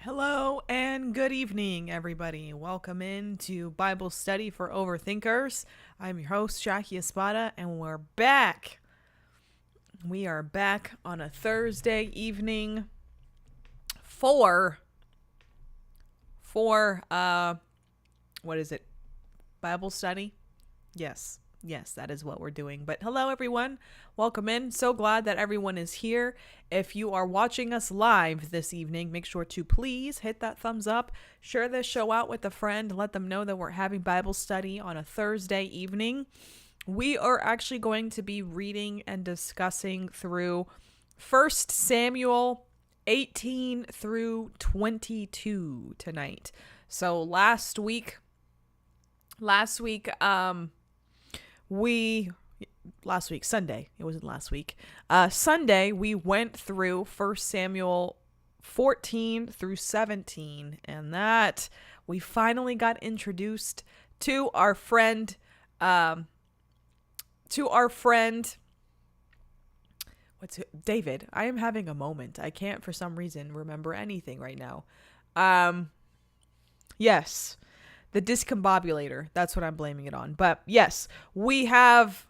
Hello and good evening, everybody. Welcome into Bible Study for Overthinkers. I'm your host, Jackie Espada, and we're back. We are back on a Thursday evening for what is it? Bible study? Yes, that is what we're doing. But hello, everyone. Welcome in. So glad that everyone is here. If you are watching us live this evening, make sure to please hit that thumbs up, share this show out with a friend, let them know that we're having Bible study on a Thursday evening. We are actually going to be reading and discussing through 1 Samuel 18 through 22 tonight. So last week, Sunday, it wasn't last week. Sunday, we went through 1 Samuel 14 through 17, and that we finally got introduced to our friend, David. I am having a moment. I can't, for some reason, remember anything right now. Yes. The discombobulator. That's what I'm blaming it on. But yes, we have,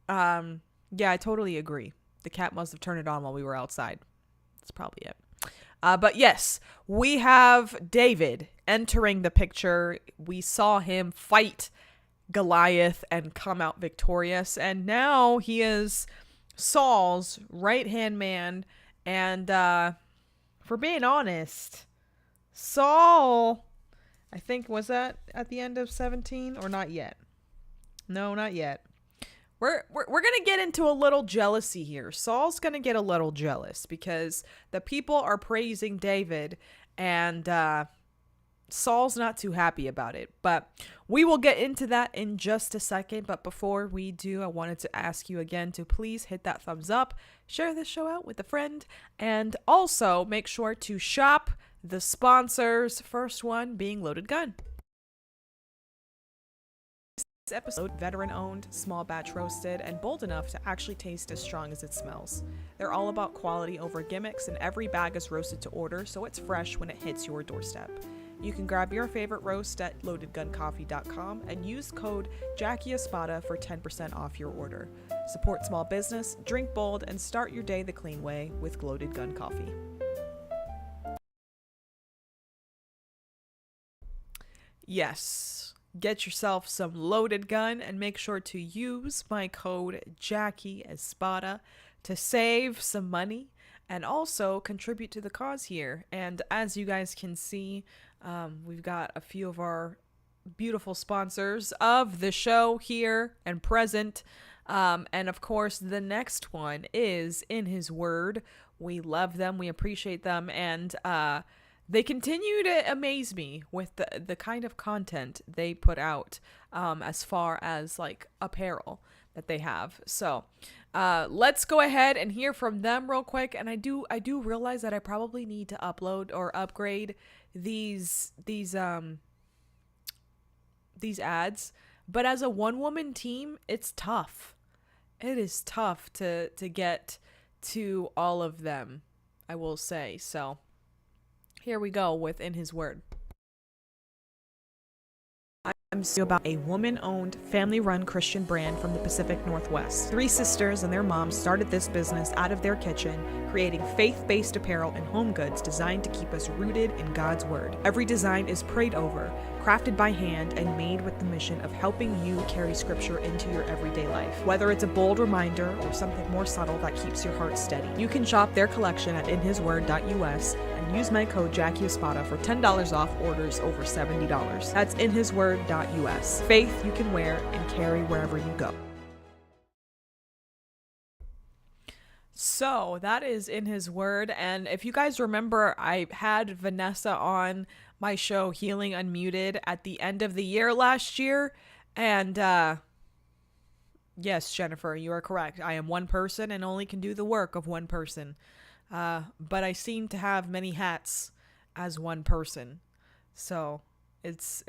yeah, I totally agree. The cat must have turned it on while we were outside. That's probably it. But yes, we have David entering the picture. We saw him fight Goliath and come out victorious. And now he is Saul's right-hand man. And for being honest, Saul, I think, was that at the end of 17 or not yet? No, not yet. We're going to get into a little jealousy here. Saul's going to get a little jealous because the people are praising David and Saul's not too happy about it. But we will get into that in just a second. But before we do, I wanted to ask you again to please hit that thumbs up, share this show out with a friend, and also make sure to shop the sponsors, first one being Loaded Gun. This episode, veteran-owned, small batch roasted, and bold enough to actually taste as strong as it smells. They're all about quality over gimmicks, and every bag is roasted to order, so it's fresh when it hits your doorstep. You can grab your favorite roast at loadedguncoffee.com and use code Jackie Espada for 10% off your order. Support small business, drink bold, and start your day the clean way with Loaded Gun Coffee. Yes, get yourself some Loaded Gun and make sure to use my code Jackie Espada to save some money and also contribute to the cause here. And as you guys can see, we've got a few of our beautiful sponsors of the show here and present. And of course, the next one is In His Word. We love them. We appreciate them. And, they continue to amaze me with the kind of content they put out as far as like apparel that they have. So let's go ahead and hear from them real quick. And I do realize that I probably need to upload or upgrade these ads. But as a one-woman team, it's tough. It is tough to get to all of them, I will say. So here we go with In His Word. I'm about a woman-owned, family-run Christian brand from the Pacific Northwest. Three sisters and their mom started this business out of their kitchen, creating faith-based apparel and home goods designed to keep us rooted in God's Word. Every design is prayed over, crafted by hand, and made with the mission of helping you carry Scripture into your everyday life. Whether it's a bold reminder or something more subtle that keeps your heart steady, you can shop their collection at inhisword.us and use my code Jackie Espada for $10 off orders over $70. That's inhisword.us. Faith you can wear and carry wherever you go. So that is In His Word. And if you guys remember, I had Vanessa on my show Healing Unmuted at the end of the year last year. And yes, Jennifer, you are correct. I am one person and only can do the work of one person. But I seem to have many hats as one person. So it's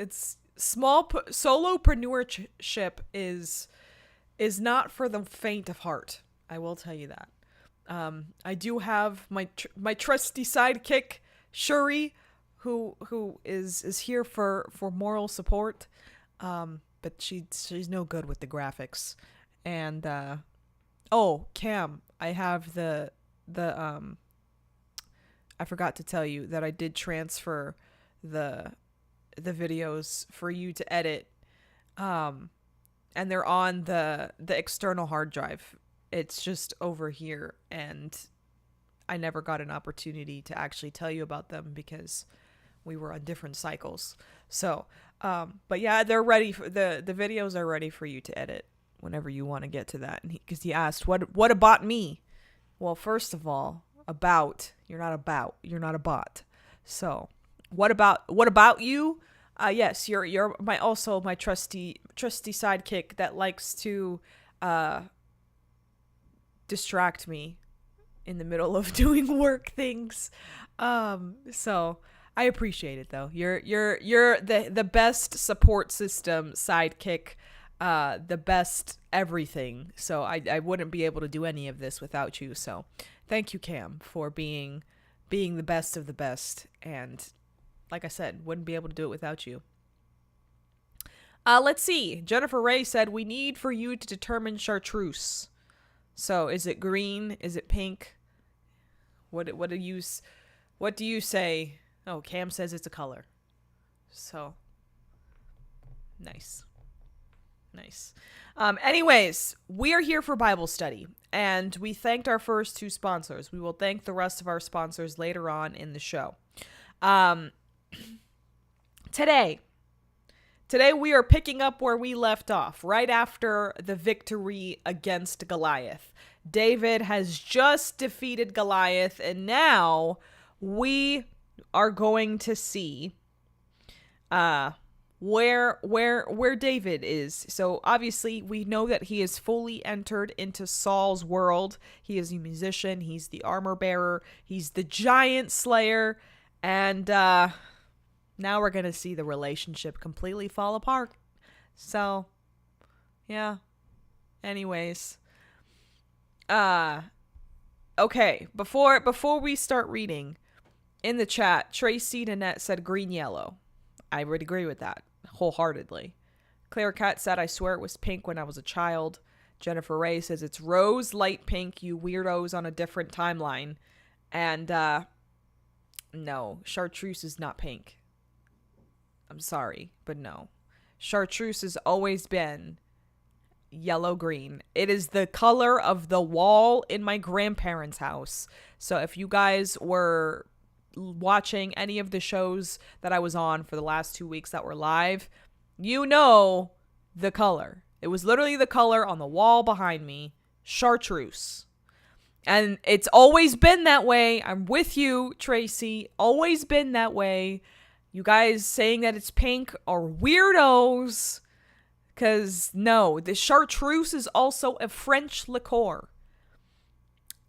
solopreneurship is not for the faint of heart. I will tell you that. I do have my trusty sidekick, Shuri, who is here for moral support, but she's no good with the graphics. And oh, Cam, I have the I forgot to tell you that I did transfer the videos for you to edit, and they're on the external hard drive. It's just over here, and I never got an opportunity to actually tell you about them because we were on different cycles. So, but yeah, they're ready for the videos are ready for you to edit whenever you want to get to that. Because he asked, what about me? Well, first of all, you're not a bot. So, what about you? Yes, you're my trusty sidekick that likes to distract me in the middle of doing work things. So I appreciate it though. You're the best support system sidekick, the best everything. So I wouldn't be able to do any of this without you. So thank you, Cam, for being the best of the best. And like I said, wouldn't be able to do it without you. Let's see. Jennifer Ray said, we need for you to determine chartreuse. So is it green? Is it pink? What do you say? Oh, Cam says it's a color. So nice. Anyways, we are here for Bible study, and we thanked our first two sponsors. We will thank the rest of our sponsors later on in the show. Today we are picking up where we left off, right after the victory against Goliath. David has just defeated Goliath, and now we are going to see where David is. So obviously we know that he is fully entered into Saul's world. He is a musician, he's the armor bearer, he's the giant slayer, and now we're going to see the relationship completely fall apart. So, yeah. Anyways. Okay. Before we start reading, in the chat, Tracy Nanette said green-yellow. I would agree with that wholeheartedly. Claire Cat said, I swear it was pink when I was a child. Jennifer Ray says, it's rose light pink, you weirdos on a different timeline. And, no, chartreuse is not pink. I'm sorry, but no. Chartreuse has always been yellow-green. It is the color of the wall in my grandparents' house. So if you guys were watching any of the shows that I was on for the last 2 weeks that were live, you know the color. It was literally the color on the wall behind me. Chartreuse. And it's always been that way. I'm with you, Tracy. Always been that way. You guys saying that it's pink are weirdos. Because, no, the chartreuse is also a French liqueur.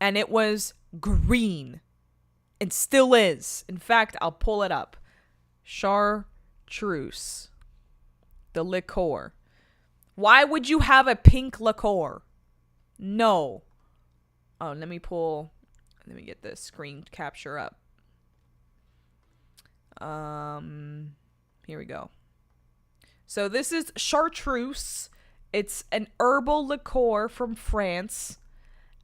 And it was green. It still is. In fact, I'll pull it up. Chartreuse. The liqueur. Why would you have a pink liqueur? No. Oh, let me get the screen capture up. Here we go. So this is chartreuse. It's an herbal liqueur from France.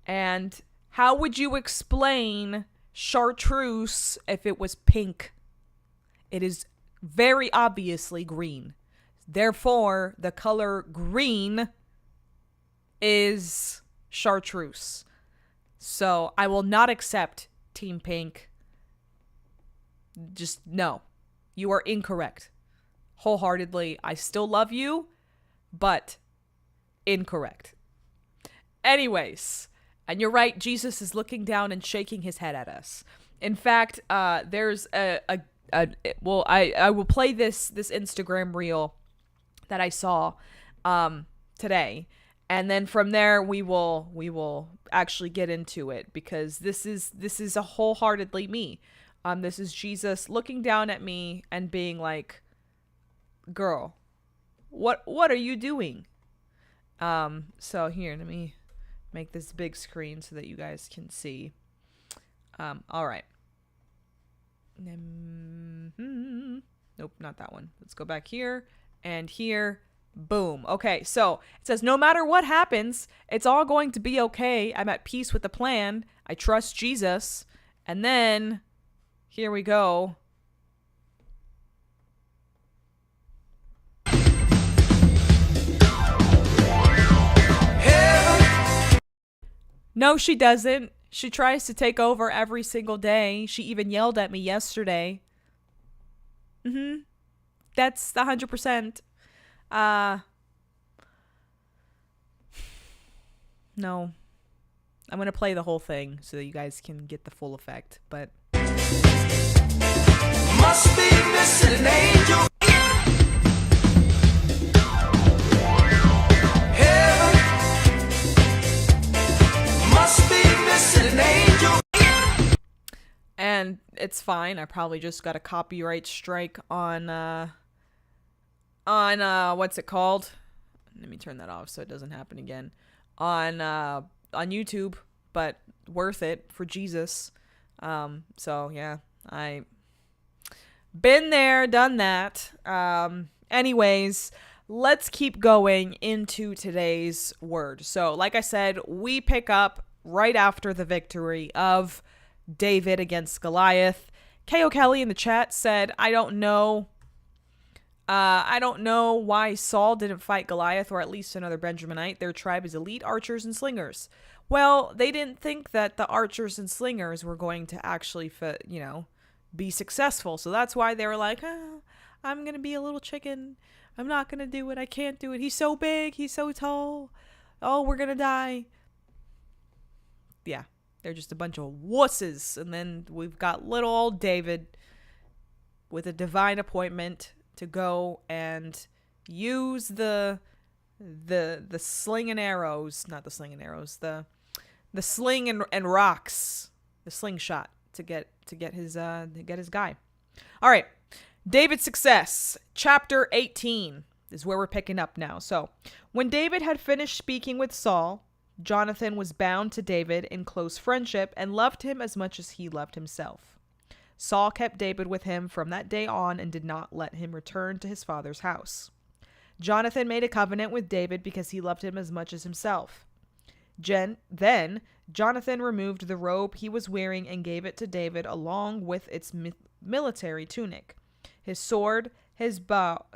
And how would you explain chartreuse if it was pink? It is very obviously green. Therefore, the color green is chartreuse. So I will not accept Team Pink. Just no. You are incorrect. Wholeheartedly. I still love you, but incorrect. Anyways, and you're right, Jesus is looking down and shaking his head at us. In fact, there's I will play this Instagram reel that I saw today. And then from there we will actually get into it, because this is a wholeheartedly me. This is Jesus looking down at me and being like, girl, what are you doing? So here, let me make this big screen so that you guys can see. All right. Nope, not that one. Let's go back here and here. Boom. Okay, so it says, no matter what happens, it's all going to be okay. I'm at peace with the plan. I trust Jesus. And then, here we go. No, she doesn't. She tries to take over every single day. She even yelled at me yesterday. That's 100%. No. I'm going to play the whole thing so that you guys can get the full effect, but must be missing an angel. Heaven must be missing an angel. And it's fine. I probably just got a copyright strike on what's it called? Let me turn that off so it doesn't happen again. On YouTube, but worth it for Jesus. So yeah, I been there, done that. Anyways, let's keep going into today's word. So like I said, we pick up right after the victory of David against Goliath. K.O. Kelly in the chat said, I don't know why Saul didn't fight Goliath or at least another Benjaminite. Their tribe is elite archers and slingers. Well, they didn't think that the archers and slingers were going to actually be successful. So that's why they were like, I'm going to be a little chicken. I'm not going to do it. I can't do it. He's so big. He's so tall. Oh, we're going to die. Yeah, they're just a bunch of wusses. And then we've got little old David with a divine appointment to go and use the sling and arrows, not the sling and arrows, the sling and rocks, the slingshot to get his guy. All right, David's success, chapter 18 is where we're picking up now. So, when David had finished speaking with Saul, Jonathan was bound to David in close friendship and loved him as much as he loved himself. Saul kept David with him from that day on and did not let him return to his father's house. Jonathan made a covenant with David because he loved him as much as himself. Then Jonathan removed the robe he was wearing and gave it to David along with its military tunic, his sword, his bow.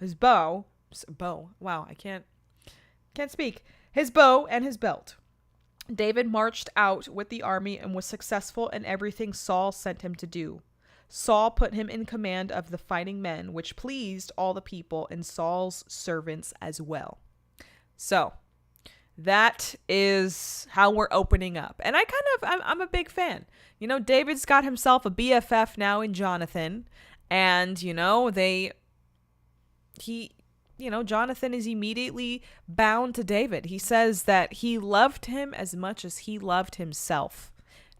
Wow, I can't speak. His bow and his belt. David marched out with the army and was successful in everything Saul sent him to do. Saul put him in command of the fighting men, which pleased all the people and Saul's servants as well. So, that is how we're opening up. And I'm a big fan. David's got himself a BFF now in Jonathan. And, Jonathan is immediately bound to David. He says that he loved him as much as he loved himself.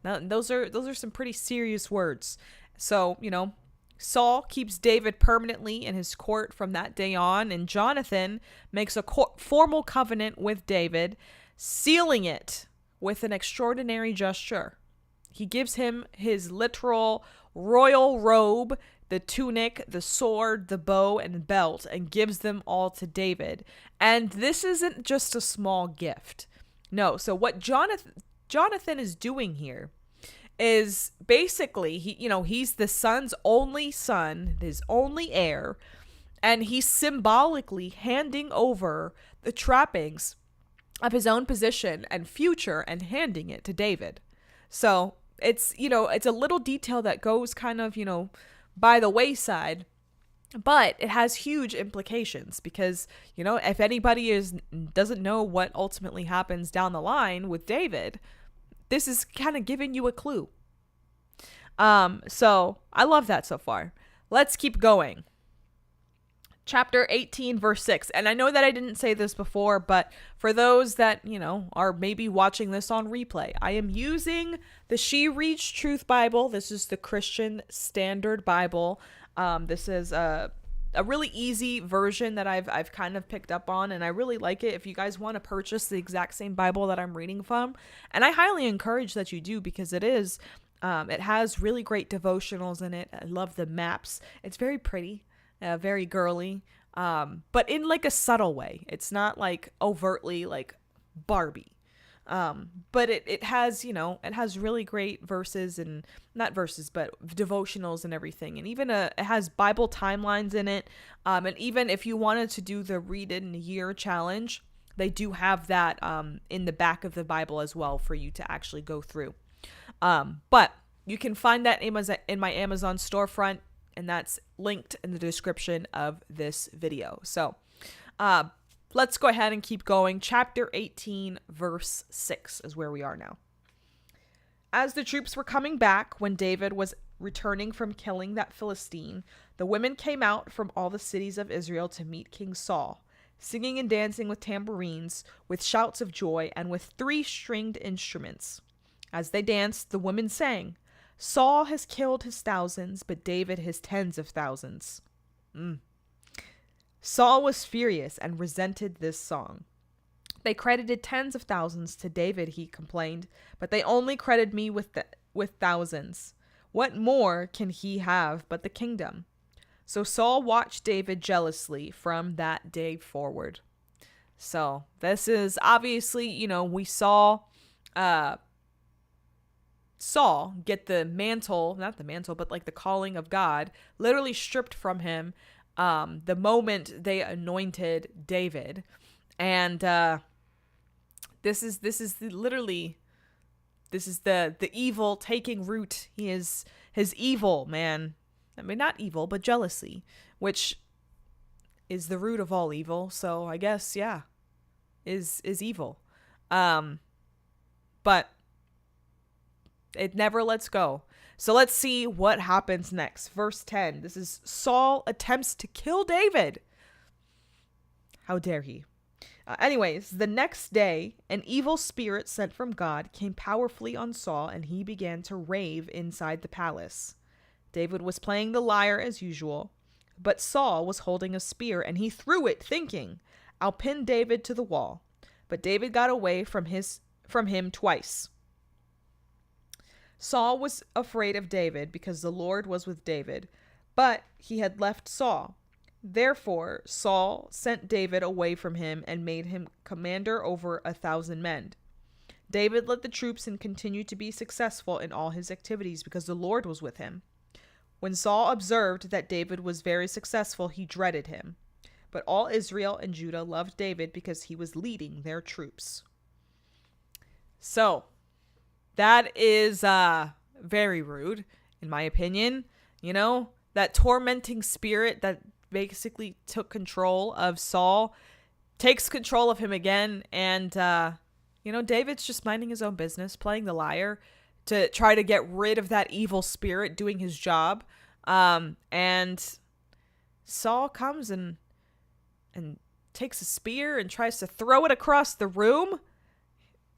Now, those are some pretty serious words. So, Saul keeps David permanently in his court from that day on, and Jonathan makes a formal covenant with David, sealing it with an extraordinary gesture. He gives him his literal royal robe, the tunic, the sword, the bow, and belt, and gives them all to David. And this isn't just a small gift. No, so what Jonathan is doing here is basically, he's the son's only son, his only heir, and he's symbolically handing over the trappings of his own position and future and handing it to David. So it's a little detail that goes kind of, by the wayside, but it has huge implications because, if anybody doesn't know what ultimately happens down the line with David, this is kind of giving you a clue. So I love that so far. Let's keep going. Chapter 18, verse 6. And I know that I didn't say this before, but for those that, are maybe watching this on replay, I am using the She Reads Truth Bible. This is the Christian Standard Bible. This is a really easy version that I've kind of picked up on, and I really like it. If you guys want to purchase the exact same Bible that I'm reading from, and I highly encourage that you do, because it has really great devotionals in it. I love the maps. It's very pretty. very girly, but in like a subtle way. It's not like overtly like Barbie. But it has, it has really great verses, and not verses, but devotionals and everything. And even it has Bible timelines in it. And even if you wanted to do the read it in a year challenge, they do have that in the back of the Bible as well for you to actually go through. But you can find that in my Amazon storefront, and that's linked in the description of this video. So, let's go ahead and keep going. Chapter 18, verse 6 is where we are now. As the troops were coming back, when David was returning from killing that Philistine, the women came out from all the cities of Israel to meet King Saul, singing and dancing with tambourines, with shouts of joy, and with 3-stringed instruments. As they danced, the women sang, "Saul has killed his thousands, but David his tens of thousands." Saul was furious and resented this song. "They credited tens of thousands to David," he complained, "but they only credit me with thousands. What more can he have but the kingdom?" So Saul watched David jealously from that day forward. So this is obviously, we saw Saul get the mantle, not the mantle, but like the calling of God, literally stripped from him the moment they anointed David. And this is the evil taking root. He is his evil, man. I mean, not evil, but jealousy, which is the root of all evil. So I guess, yeah, is evil. But it never lets go. So let's see what happens next. Verse 10. This is Saul attempts to kill David. How dare he? Anyways, the next day, an evil spirit sent from God came powerfully on Saul, and he began to rave inside the palace. David was playing the lyre as usual, but Saul was holding a spear, and he threw it, thinking, "I'll pin David to the wall." But David got away from him twice. Saul was afraid of David because the Lord was with David, but he had left Saul. Therefore, Saul sent David away from him and made him commander over 1,000 men. David led the troops and continued to be successful in all his activities because the Lord was with him. When Saul observed that David was very successful, he dreaded him. But all Israel and Judah loved David because he was leading their troops. So, that is very rude, in my opinion. That tormenting spirit that basically took control of Saul takes control of him again. And, David's just minding his own business, playing the lyre to try to get rid of that evil spirit doing his job. And Saul comes and takes a spear and tries to throw it across the room.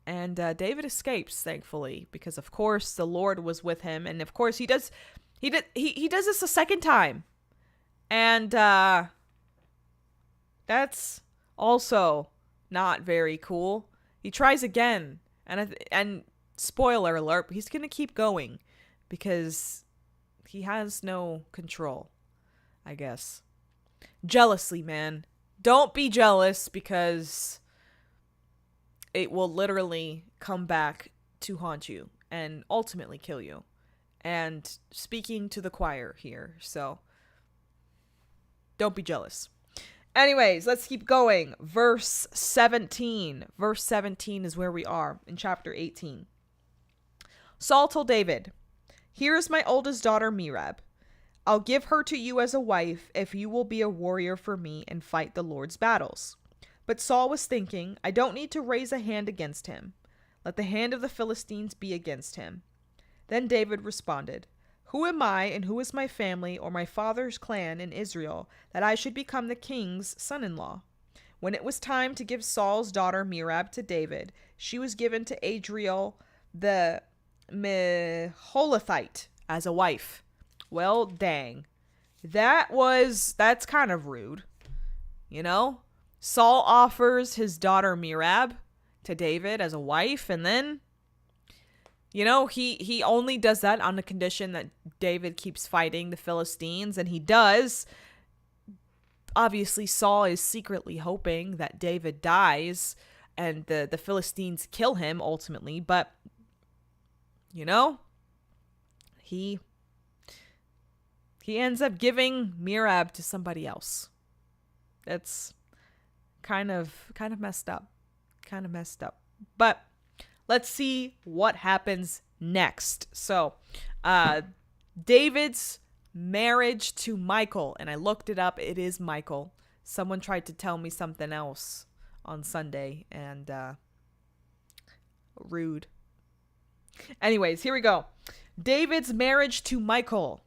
And David escapes, thankfully, because of course the Lord was with him, and of course he does this a second time, and that's also not very cool. He tries again, and spoiler alert, he's gonna keep going because he has no control, I guess. Jealousy, man. Don't be jealous because it will literally come back to haunt you and ultimately kill you. And speaking to the choir here, so don't be jealous. Anyways, let's keep going. Verse 17. Verse 17 is where we are in chapter 18. Saul told David, "Here is my oldest daughter Merab. I'll give her to you as a wife if you will be a warrior for me and fight the Lord's battles." But Saul was thinking, "I don't need to raise a hand against him. Let the hand of the Philistines be against him." Then David responded, "Who am I and who is my family or my father's clan in Israel that I should become the king's son-in-law?" When it was time to give Saul's daughter Merab to David, she was given to Adriel the Meholathite as a wife. Well, dang. That's kind of rude. Saul offers his daughter Merab to David as a wife, and then, he only does that on the condition that David keeps fighting the Philistines, and he does. obviously Saul is secretly hoping that David dies and the Philistines kill him ultimately, but you know, he ends up giving Merab to somebody else. That's kind of messed up. Kind of messed up. But let's see what happens next. So, David's marriage to Michal, and I looked it up. It is Michal. Someone tried to tell me something else on Sunday, and rude. Anyways, here we go. David's marriage to Michal.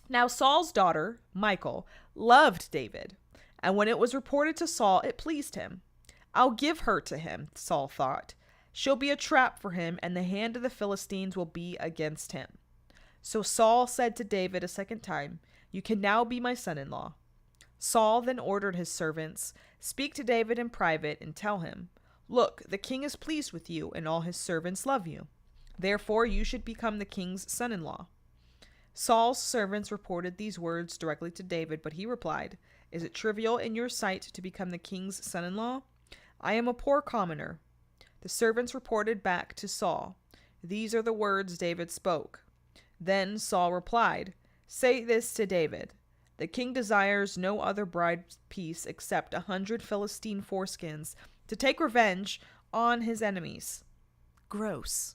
Now Saul's daughter, Michal, loved David, and when it was reported to Saul, it pleased him. I'll give her to him, Saul thought. She'll be a trap for him, and the hand of the Philistines will be against him. So Saul said to David a second time, You can now be my son-in-law. Saul then ordered his servants, Speak to David in private and tell him, Look, the king is pleased with you, and all his servants love you. Therefore you should become the king's son-in-law. Saul's servants reported these words directly to David, but he replied, Is it trivial in your sight to become the king's son-in-law? I am a poor commoner. The servants reported back to Saul, These are the words David spoke. Then Saul replied, Say this to David. The king desires no other bride piece except 100 Philistine foreskins to take revenge on his enemies. Gross.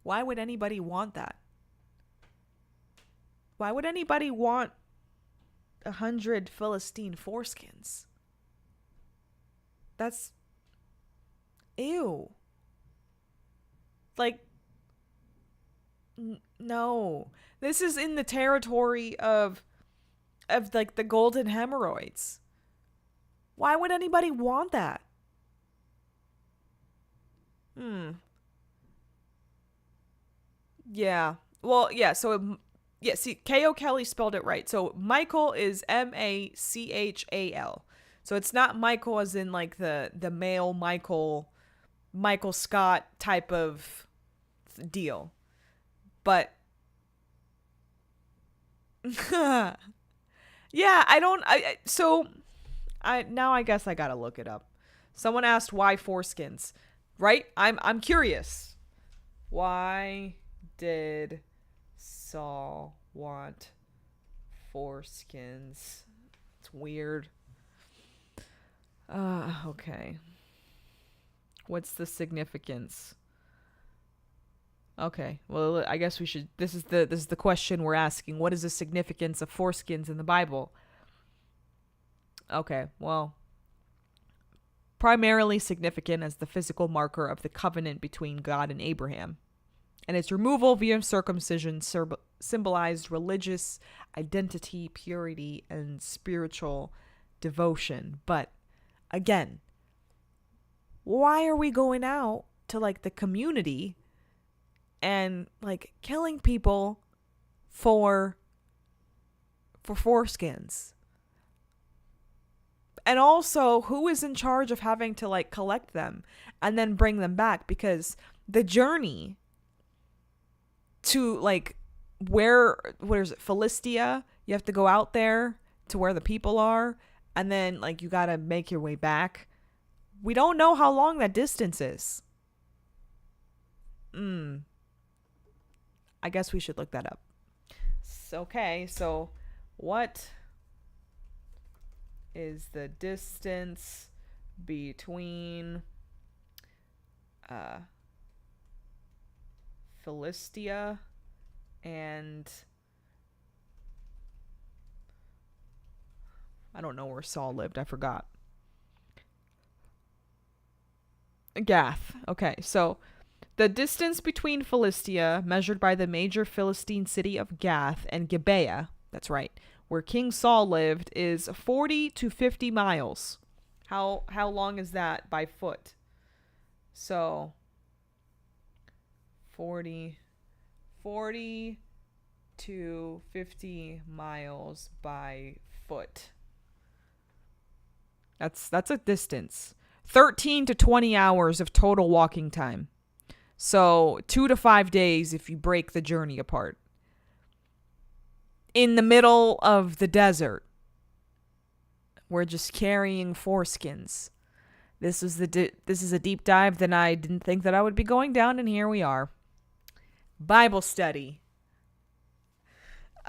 Why would anybody want that? Why would anybody want 100 Philistine foreskins? That's... ew. Like... no. This is in the territory of like the golden hemorrhoids. Why would anybody want that? Yeah. Well, yeah, so yeah, see, K.O. Kelly spelled it right. So Michal is Machal. So it's not Michael as in like the male Michael Scott type of deal. But yeah, now I guess I gotta look it up. Someone asked why foreskins, right? I'm curious. Why did Saul want foreskins? It's weird. Okay. What's the significance? Okay, well, I guess we should. This is the question we're asking. What is the significance of foreskins in the Bible? Okay, well, primarily significant as the physical marker of the covenant between God and Abraham, and its removal via circumcision symbolized religious identity, purity, and spiritual devotion. But again, why are we going out to like the community and like killing people for foreskins? And also, who is in charge of having to like collect them and then bring them back? Because the journey to like where is it, Philistia, you have to go out there to where the people are, and then like you gotta make your way back. We don't know how long that distance is. I guess we should look that up. Okay, so what is the distance between Philistia and I don't know where Saul lived. I forgot. Gath. Okay, so the distance between Philistia, measured by the major Philistine city of Gath, and Gibeah, that's right, where King Saul lived, is 40 to 50 miles. How long is that by foot? So 40 to 50 miles by foot. That's a distance. 13 to 20 hours of total walking time. So 2 to 5 days if you break the journey apart. In the middle of the desert. We're just carrying foreskins. This is a deep dive that I didn't think that I would be going down, and here we are. Bible study.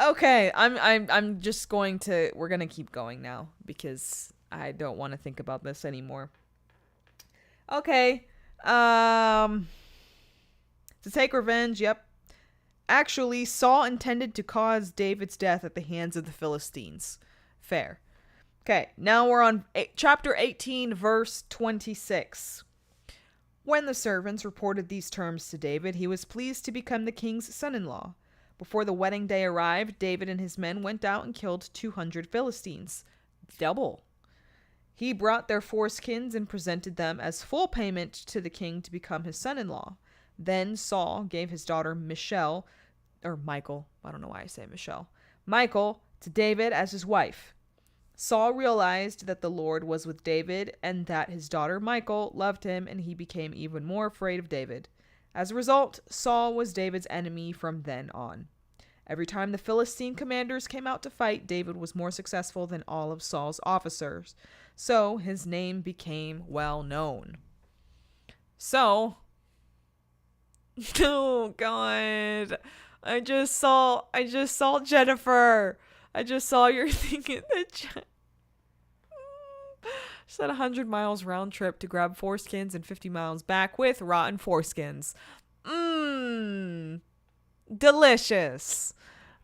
Okay, I'm just going to we're going to keep going now because I don't want to think about this anymore. Okay. To take revenge, yep. Actually, Saul intended to cause David's death at the hands of the Philistines. Fair. Okay, now we're on chapter 18, verse 26. When the servants reported these terms to David, he was pleased to become the king's son-in-law. Before the wedding day arrived, David and his men went out and killed 200 Philistines. Double. He brought their foreskins and presented them as full payment to the king to become his son-in-law. Then Saul gave his daughter Michal, I don't know why I say Michal, to David as his wife. Saul realized that the Lord was with David and that his daughter Michal loved him, and he became even more afraid of David. As a result, Saul was David's enemy from then on. Every time the Philistine commanders came out to fight, David was more successful than all of Saul's officers. So his name became well known. So, oh God, I just saw Jennifer. I just saw you're thinking that said 100 miles round trip to grab foreskins and 50 miles back with rotten foreskins. Delicious.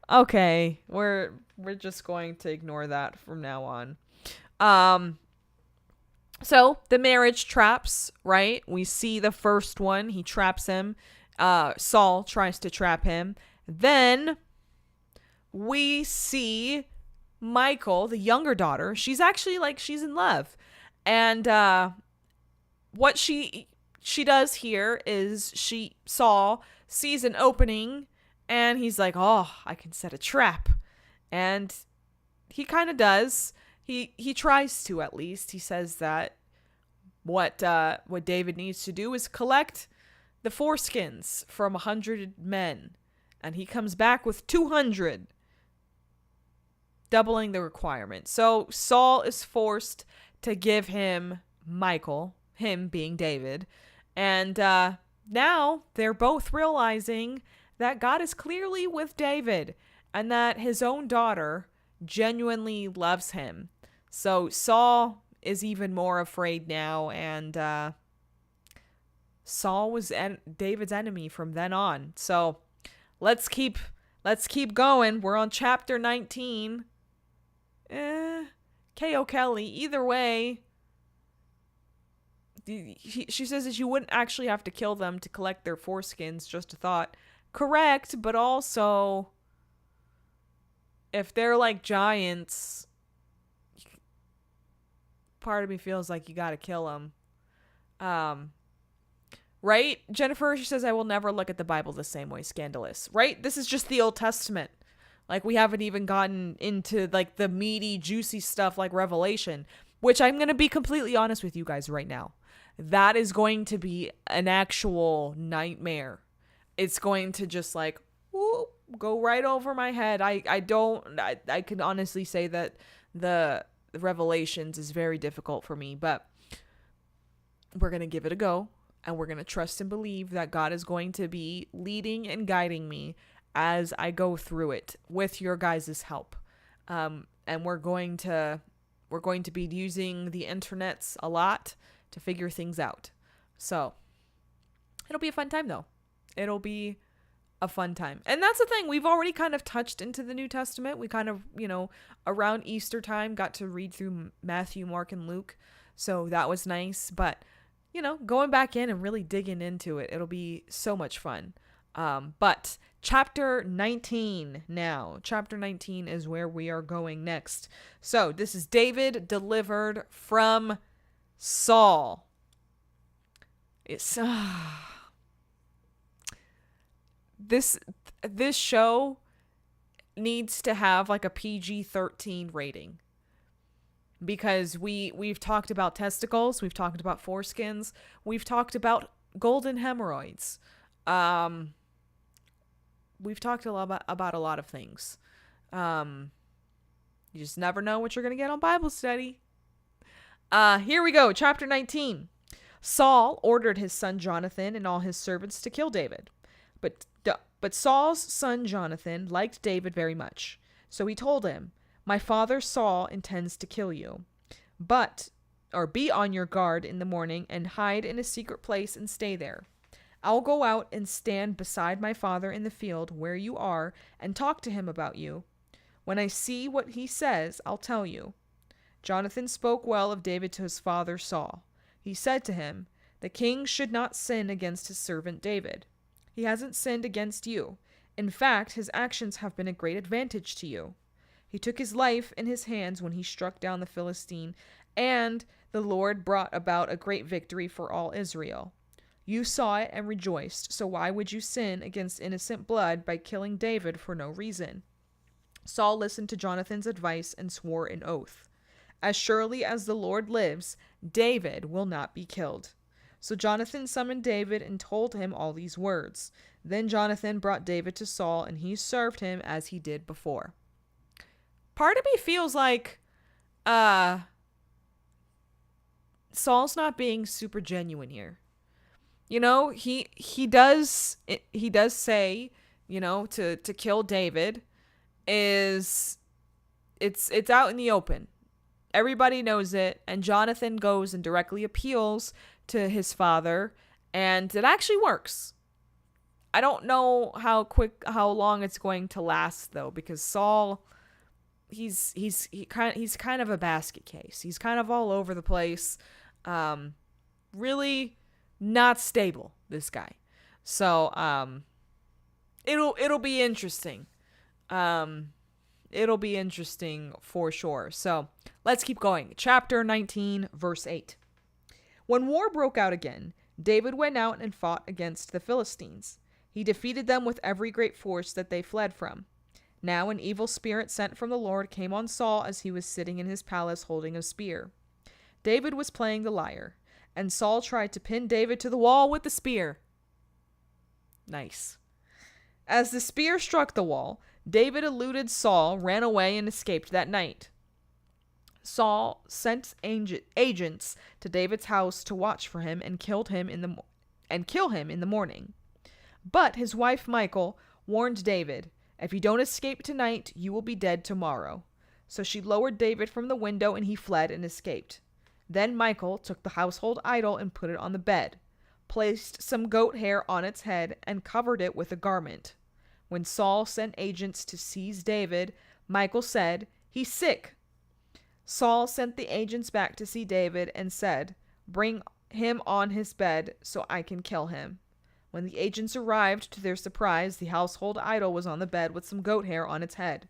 Okay, we're just going to ignore that from now on. So the marriage traps, right? We see the first one. He traps him. Saul tries to trap him. Then we see Michal, the younger daughter. She's actually she's in love. And what she does here is Saul sees an opening and he's like, "Oh, I can set a trap." And he kind of does. He tries to, at least. He says that what David needs to do is collect the foreskins from 100 men, and he comes back with 200, doubling the requirement. So Saul is forced to give him Michal, him being David, and now they're both realizing that God is clearly with David and that his own daughter genuinely loves him. So Saul is even more afraid now, and Saul was David's enemy from then on. So let's keep going. We're on chapter 19. K.O. Kelly, either way, she says that you wouldn't actually have to kill them to collect their foreskins, just a thought. Correct, but also, if they're like giants, part of me feels like you gotta kill them. Right? Jennifer, she says, I will never look at the Bible the same way. Scandalous. Right? This is just the Old Testament. Like, we haven't even gotten into, like, the meaty, juicy stuff like Revelation, which I'm going to be completely honest with you guys right now. That is going to be an actual nightmare. It's going to just, like, whoop, go right over my head. I can honestly say that the Revelations is very difficult for me, but we're going to give it a go. And we're going to trust and believe that God is going to be leading and guiding me as I go through it with your guys' help. And we're going to be using the internets a lot to figure things out. So it'll be a fun time, though. It'll be a fun time. And that's the thing. We've already kind of touched into the New Testament. We kind of, around Easter time got to read through Matthew, Mark, and Luke. So that was nice. But going back in and really digging into it, it'll be so much fun. But chapter 19 now. Chapter 19 is where we are going next. So this is David delivered from Saul. It's this show needs to have like a PG-13 rating. Because we've talked about testicles, we've talked about foreskins, we've talked about golden hemorrhoids. We've talked a lot about a lot of things. You just never know what you're going to get on Bible study. Here we go. Chapter 19. Saul ordered his son Jonathan and all his servants to kill David. But Saul's son Jonathan liked David very much. So he told him, "My father Saul intends to kill you. Be on your guard in the morning and hide in a secret place and stay there. I'll go out and stand beside my father in the field where you are and talk to him about you. When I see what he says, I'll tell you." Jonathan spoke well of David to his father Saul. He said to him, "The king should not sin against his servant David. He hasn't sinned against you. In fact, his actions have been a great advantage to you. He took his life in his hands when he struck down the Philistine, and the Lord brought about a great victory for all Israel. You saw it and rejoiced, so why would you sin against innocent blood by killing David for no reason?" Saul listened to Jonathan's advice and swore an oath. "As surely as the Lord lives, David will not be killed." So Jonathan summoned David and told him all these words. Then Jonathan brought David to Saul, and he served him as he did before. Part of me feels like Saul's not being super genuine here. You know, he does say, you know, to kill David is it's out in the open. Everybody knows it, and Jonathan goes and directly appeals to his father, and it actually works. I don't know how long it's going to last though, because Saul, he's kind of a basket case. He's kind of all over the place. Really not stable, this guy. So it'll be interesting. It'll be interesting for sure. So let's keep going. Chapter 19, verse 8. When war broke out again, David went out and fought against the Philistines. He defeated them with every great force that they fled from. Now an evil spirit sent from the Lord came on Saul as he was sitting in his palace holding a spear. David was playing the lyre, and Saul tried to pin David to the wall with the spear. Nice. As the spear struck the wall, David eluded Saul, ran away, and escaped that night. Saul sent agents to David's house to watch for him and kill him in the morning. But his wife Michal warned David, "If you don't escape tonight, you will be dead tomorrow." So she lowered David from the window, and he fled and escaped. Then Michal took the household idol and put it on the bed, placed some goat hair on its head, and covered it with a garment. When Saul sent agents to seize David, Michal said, "He's sick." Saul sent the agents back to see David and said, "Bring him on his bed so I can kill him." When the agents arrived, to their surprise, the household idol was on the bed with some goat hair on its head.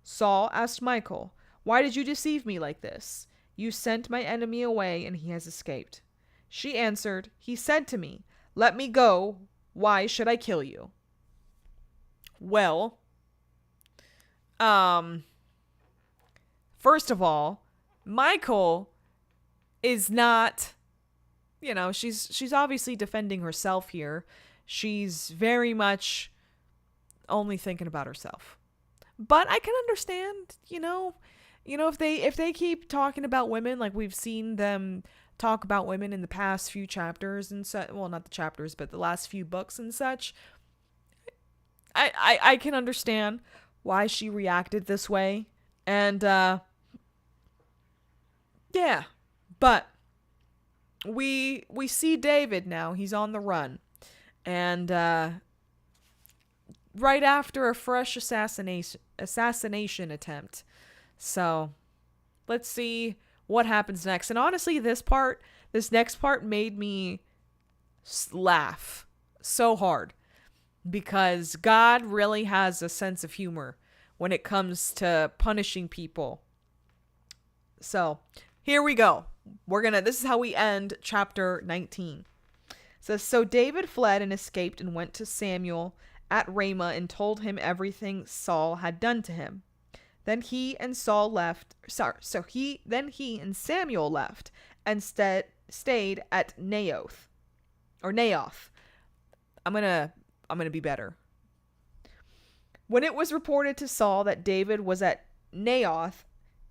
Saul asked Michal, "Why did you deceive me like this? You sent my enemy away and he has escaped." She answered, "He said to me, 'Let me go. Why should I kill you?'" Well, first of all, Michal is not, you know, she's obviously defending herself here. She's very much only thinking about herself. But I can understand, if they keep talking about women, like we've seen them talk about women in the past few chapters and well, not the chapters, but the last few books and such. I can understand why she reacted this way. And yeah, but we see David now. He's on the run. And right after a fresh assassination attempt. So let's see what happens next. And honestly, this next part made me laugh so hard, because God really has a sense of humor when it comes to punishing people. So here we go. This is how we end chapter 19. It says, So David fled and escaped and went to Samuel at Ramah and told him everything Saul had done to him. Then he and Samuel left and stayed at Naoth. I'm gonna be better. When it was reported to Saul that David was at Naoth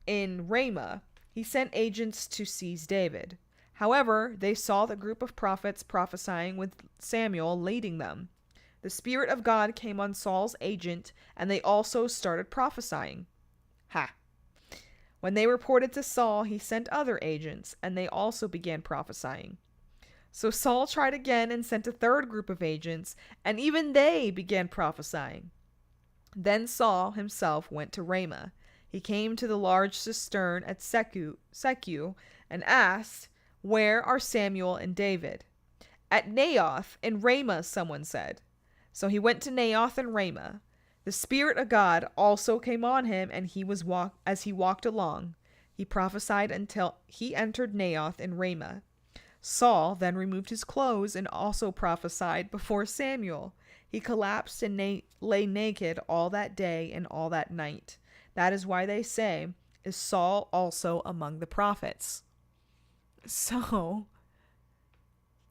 in Ramah, he sent agents to seize David. However, they saw the group of prophets prophesying with Samuel leading them. The Spirit of God came on Saul's agent, and they also started prophesying. Ha! When they reported to Saul, he sent other agents, and they also began prophesying. So Saul tried again and sent a third group of agents, and even they began prophesying. Then Saul himself went to Ramah. He came to the large cistern at Secu and asked, "Where are Samuel and David?" "At Naioth in Ramah," someone said. So he went to Naioth and Ramah. The Spirit of God also came on him, and as he walked along, he prophesied until he entered Naioth and Ramah. Saul then removed his clothes and also prophesied before Samuel. He collapsed and lay naked all that day and all that night. That is why they say, "Is Saul also among the prophets?" So,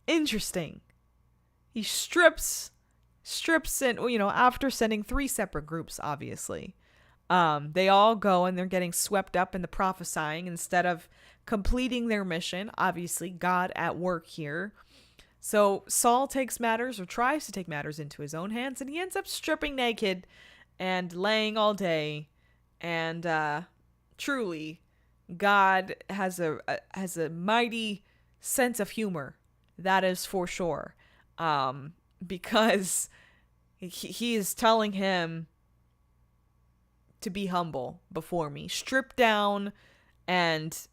interesting. He strips and, after sending 3 separate groups, obviously. They all go and they're getting swept up in the prophesying instead of completing their mission. Obviously, God at work here. So Saul takes matters, or tries to take matters, into his own hands, and he ends up stripping naked and laying all day. And truly, God has a mighty sense of humor. That is for sure. Because he is telling him to be humble before me. Strip down and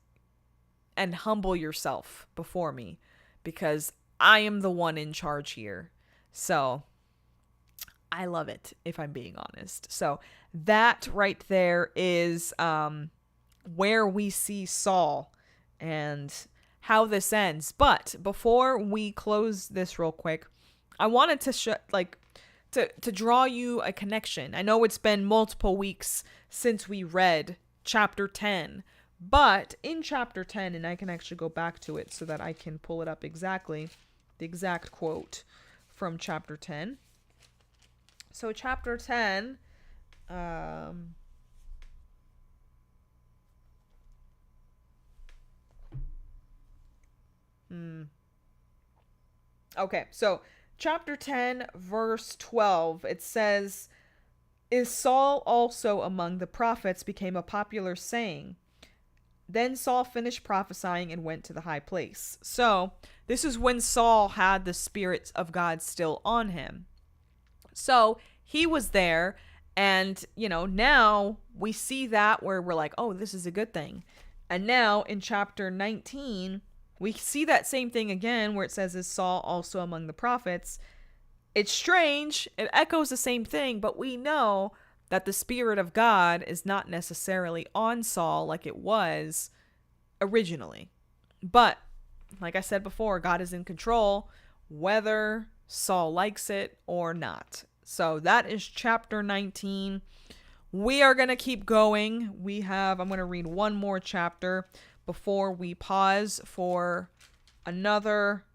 humble yourself before me, because I am the one in charge here. So I love it, if I'm being honest. So that right there is where we see Saul and how this ends. But before we close this real quick, I wanted to to draw you a connection. I know it's been multiple weeks since we read chapter 10, but in chapter 10, and I can actually go back to it so that I can pull it up exactly, the exact quote from chapter 10. So chapter 10, okay, so chapter 10, verse 12, it says, "Is Saul also among the prophets?" became a popular saying. Then Saul finished prophesying and went to the high place. So this is when Saul had the Spirit of God still on him. So he was there, and, now we see that where we're like, oh, this is a good thing. And now in chapter 19, we see that same thing again where it says, "Is Saul also among the prophets?" It's strange. It echoes the same thing, but we know that the Spirit of God is not necessarily on Saul like it was originally. But like I said before, God is in control, whether Saul likes it or not. So that is chapter 19. We are going to keep going. I'm going to read one more chapter before we pause for another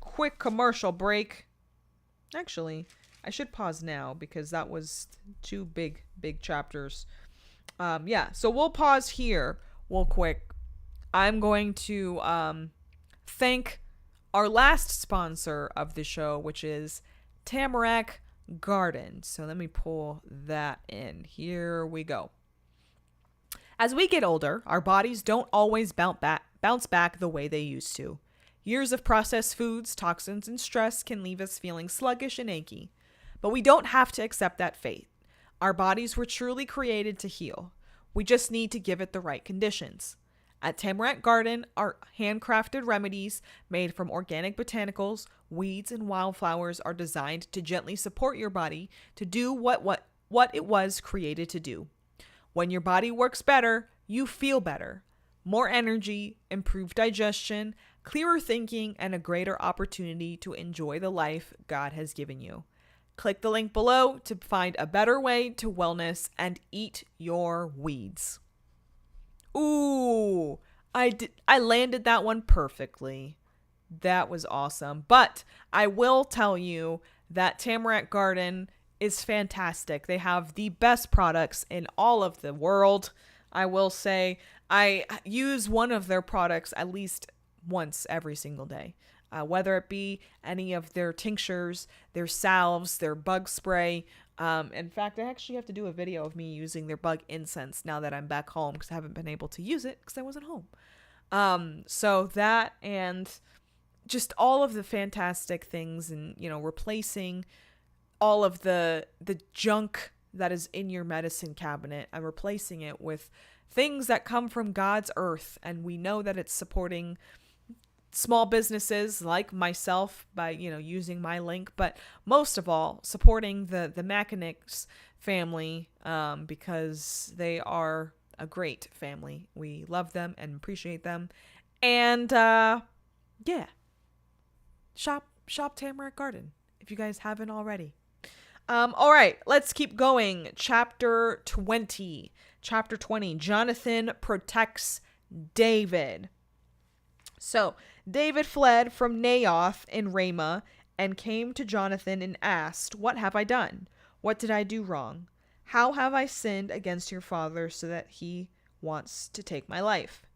quick commercial break. Actually, I should pause now because that was 2 big chapters. So we'll pause here real quick. I'm going to thank our last sponsor of the show, which is Tamarack Garden. So let me pull that in. Here we go. As we get older, our bodies don't always bounce back the way they used to. Years of processed foods, toxins, and stress can leave us feeling sluggish and achy. But we don't have to accept that fate. Our bodies were truly created to heal. We just need to give it the right conditions. At Tamarack Garden, our handcrafted remedies made from organic botanicals, weeds, and wildflowers are designed to gently support your body to do what it was created to do. When your body works better, you feel better. More energy, improved digestion, clearer thinking, and a greater opportunity to enjoy the life God has given you. Click the link below to find a better way to wellness and eat your weeds. Ooh, I landed that one perfectly. That was awesome. But I will tell you that Tamarack Garden is fantastic. They have the best products in all of the world. I will say I use one of their products at least once every single day. Whether it be any of their tinctures, their salves, their bug spray. In fact, I actually have to do a video of me using their bug incense now that I'm back home because I haven't been able to use it because I wasn't home. So that and just all of the fantastic things and, replacing all of the junk that is in your medicine cabinet and replacing it with things that come from God's earth. And we know that it's supporting small businesses like myself by, using my link, but most of all, supporting the Mechanics family, because they are a great family. We love them and appreciate them. And, yeah, shop Tamarack Garden if you guys haven't already. All right, let's keep going. Chapter 20. Jonathan protects David. So David fled from Naioth in Ramah and came to Jonathan and asked, "What have I done? What did I do wrong? How have I sinned against your father so that he wants to take my life?"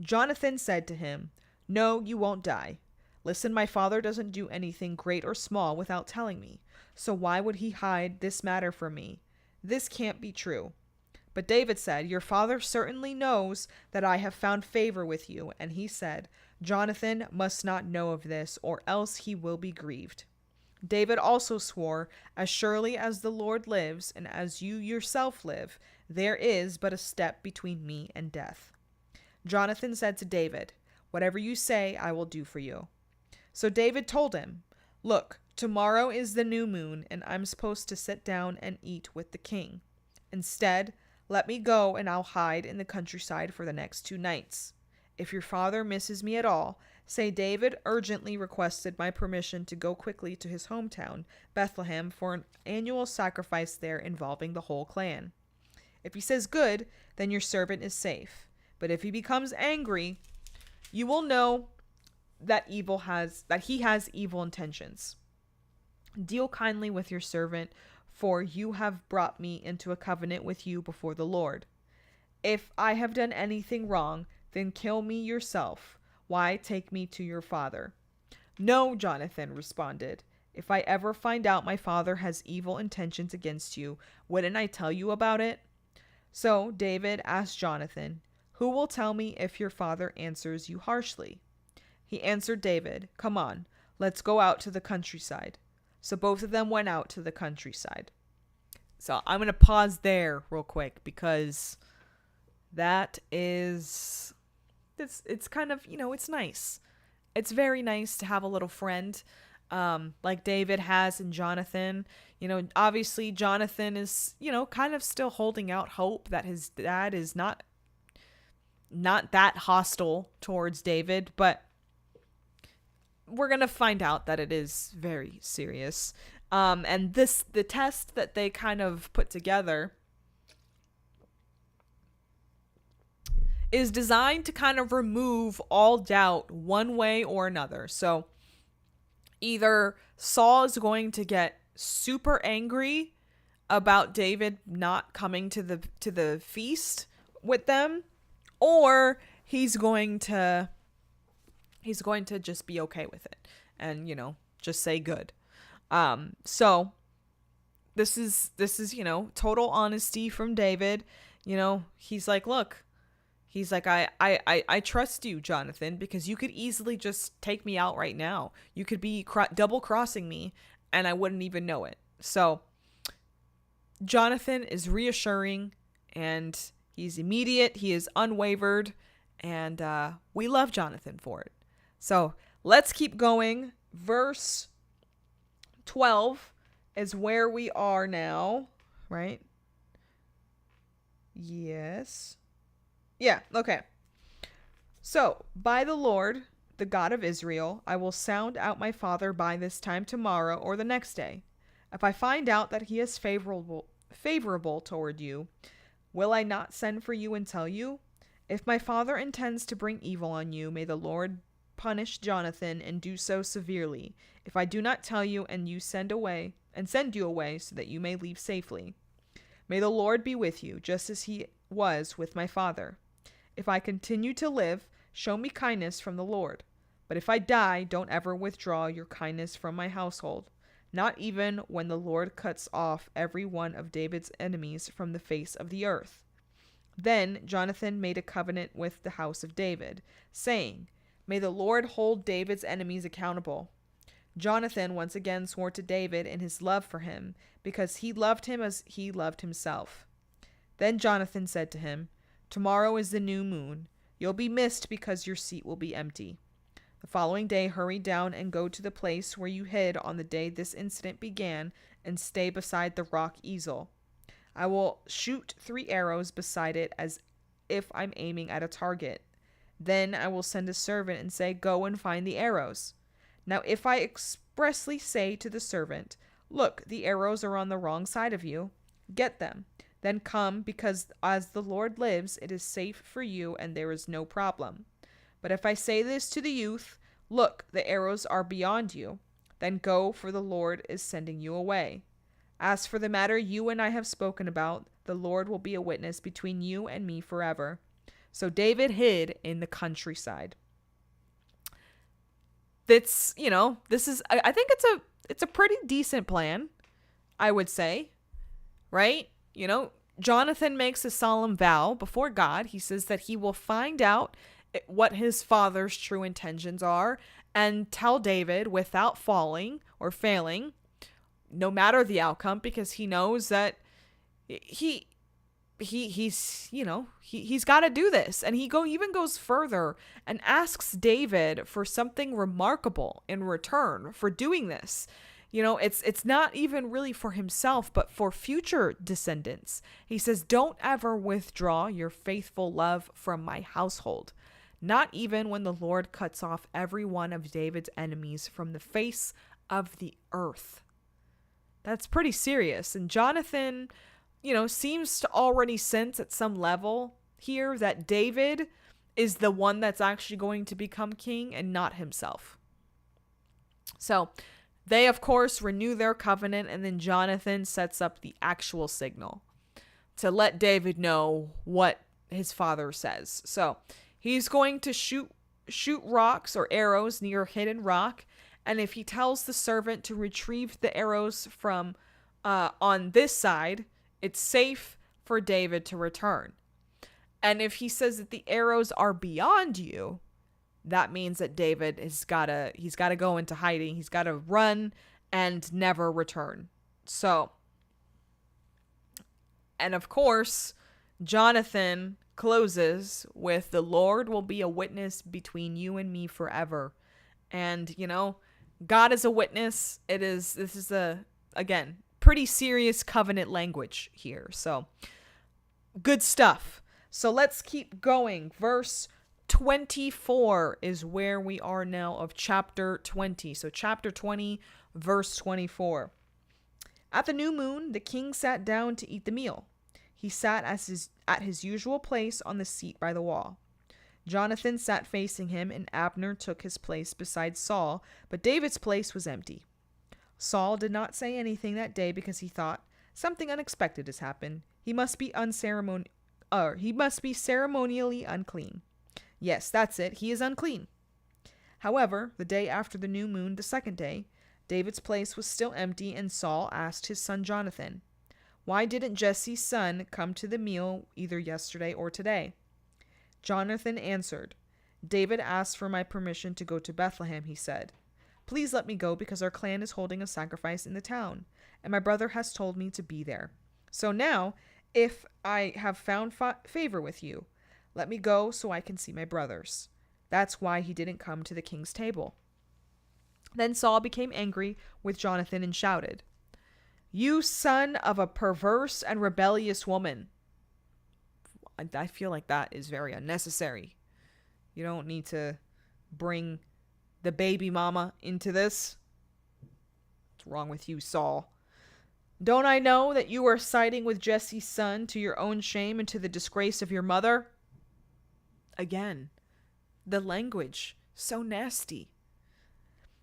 Jonathan said to him, "No, you won't die. Listen, my father doesn't do anything great or small without telling me. So why would he hide this matter from me? This can't be true." But David said, "Your father certainly knows that I have found favor with you." And he said, "Jonathan must not know of this, or else he will be grieved." David also swore, "As surely as the Lord lives, and as you yourself live, there is but a step between me and death." Jonathan said to David, "Whatever you say, I will do for you." So David told him, "Look, tomorrow is the new moon, and I'm supposed to sit down and eat with the king. Instead, let me go and I'll hide in the countryside for the next 2 nights. If your father misses me at all, say David urgently requested my permission to go quickly to his hometown, Bethlehem, for an annual sacrifice there involving the whole clan. If he says good, then your servant is safe. But if he becomes angry, you will know that he has evil intentions. Deal kindly with your servant, for you have brought me into a covenant with you before the Lord. If I have done anything wrong, then kill me yourself. Why take me to your father?" "No," Jonathan responded. "If I ever find out my father has evil intentions against you, wouldn't I tell you about it?" So David asked Jonathan, "Who will tell me if your father answers you harshly?" He answered David, "Come on, let's go out to the countryside." So both of them went out to the countryside. So I'm going to pause there real quick because it's kind of, it's nice. It's very nice to have a little friend like David has in Jonathan. Obviously Jonathan is, kind of still holding out hope that his dad is not that hostile towards David, but we're going to find out that it is very serious. And the test that they kind of put together is designed to kind of remove all doubt one way or another. So either Saul is going to get super angry about David not coming to the feast with them, or he's going to just be okay with it and, just say good. So this is, total honesty from David. He's like, look, I trust you, Jonathan, because you could easily just take me out right now. You could be double crossing me and I wouldn't even know it. So Jonathan is reassuring and he's immediate. He is unwavered, and we love Jonathan for it. So let's keep going. Verse 12 is where we are now, right? Yes. Yeah, okay. So, by the Lord, the God of Israel, I will sound out my father by this time tomorrow or the next day. If I find out that he is favorable toward you, will I not send for you and tell you? If my father intends to bring evil on you, may the Lord punish Jonathan and do so severely, if I do not tell you and send you away so that you may leave safely. May the Lord be with you, just as he was with my father. If I continue to live, show me kindness from the Lord. But if I die, don't ever withdraw your kindness from my household, not even when the Lord cuts off every one of David's enemies from the face of the earth." Then Jonathan made a covenant with the house of David, saying, "May the Lord hold David's enemies accountable." Jonathan once again swore to David in his love for him, because he loved him as he loved himself. Then Jonathan said to him, "Tomorrow is the new moon. You'll be missed because your seat will be empty. The following day, hurry down and go to the place where you hid on the day this incident began and stay beside the rock easel. I will shoot 3 arrows beside it as if I'm aiming at a target. Then I will send a servant and say, 'Go and find the arrows.' Now, if I expressly say to the servant, 'Look, the arrows are on the wrong side of you,' get them. Then come, because as the Lord lives, it is safe for you and there is no problem. But if I say this to the youth, 'Look, the arrows are beyond you,' then go, for the Lord is sending you away. As for the matter you and I have spoken about, the Lord will be a witness between you and me forever." So David hid in the countryside. This is, I think it's a pretty decent plan, I would say, right? Jonathan makes a solemn vow before God. He says that he will find out what his father's true intentions are and tell David without falling or failing, no matter the outcome, because he knows that he's got to do this. And he even goes further and asks David for something remarkable in return for doing this. It's not even really for himself, but for future descendants. He says, "Don't ever withdraw your faithful love from my household, not even when the Lord cuts off every one of David's enemies from the face of the earth." That's pretty serious. And Jonathan, seems to already sense at some level here that David is the one that's actually going to become king and not himself. So they, of course, renew their covenant, and then Jonathan sets up the actual signal to let David know what his father says. So he's going to shoot rocks or arrows near a hidden rock, and if he tells the servant to retrieve the arrows from on this side, it's safe for David to return. And if he says that the arrows are beyond you, that means that David he's got to go into hiding. He's got to run and never return. So, and of course, Jonathan closes with, "The Lord will be a witness between you and me forever." And, God is a witness. This is again, pretty serious covenant language here. So, good stuff. So let's keep going. Verse 24 is where we are now of chapter 20. So chapter 20, verse 24. At the new moon, the king sat down to eat the meal. He sat at his usual place on the seat by the wall. Jonathan sat facing him, and Abner took his place beside Saul, but David's place was empty. Saul did not say anything that day because he thought, "Something unexpected has happened. He must be ceremonially unclean. Yes, that's it. He is unclean." However, the day after the new moon, the second day, David's place was still empty, and Saul asked his son Jonathan, "Why didn't Jesse's son come to the meal either yesterday or today?" Jonathan answered, "David asked for my permission to go to Bethlehem," he said. "Please let me go because our clan is holding a sacrifice in the town, and my brother has told me to be there. So now, if I have found favor with you, let me go so I can see my brothers." That's why he didn't come to the king's table. Then Saul became angry with Jonathan and shouted, "You son of a perverse and rebellious woman." I feel like that is very unnecessary. You don't need to bring the baby mama into this. What's wrong with you, Saul? "Don't I know that you are siding with Jesse's son to your own shame and to the disgrace of your mother?" Again, the language, so nasty.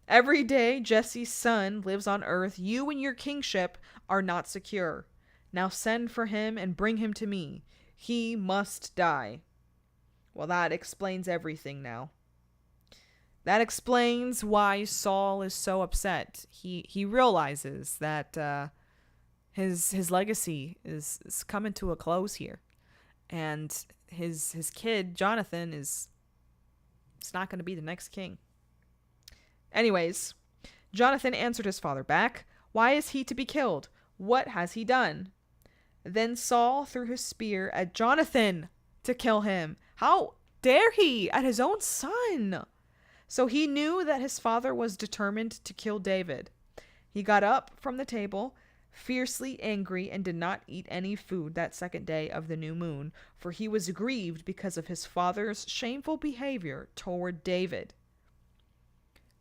"Every day Jesse's son lives on earth, you and your kingship are not secure. Now send for him and bring him to me. He must die. Well, that explains everything now. That explains why Saul is so upset. He realizes that his legacy is coming to a close here, and his kid Jonathan is not going to be the next king. Anyways, Jonathan answered his father back, "Why is he to be killed? What has he done?" Then Saul threw his spear at Jonathan to kill him. How dare he, at his own son? So he knew that his father was determined to kill David. He got up from the table, fiercely angry, and did not eat any food that second day of the new moon, for he was grieved because of his father's shameful behavior toward David.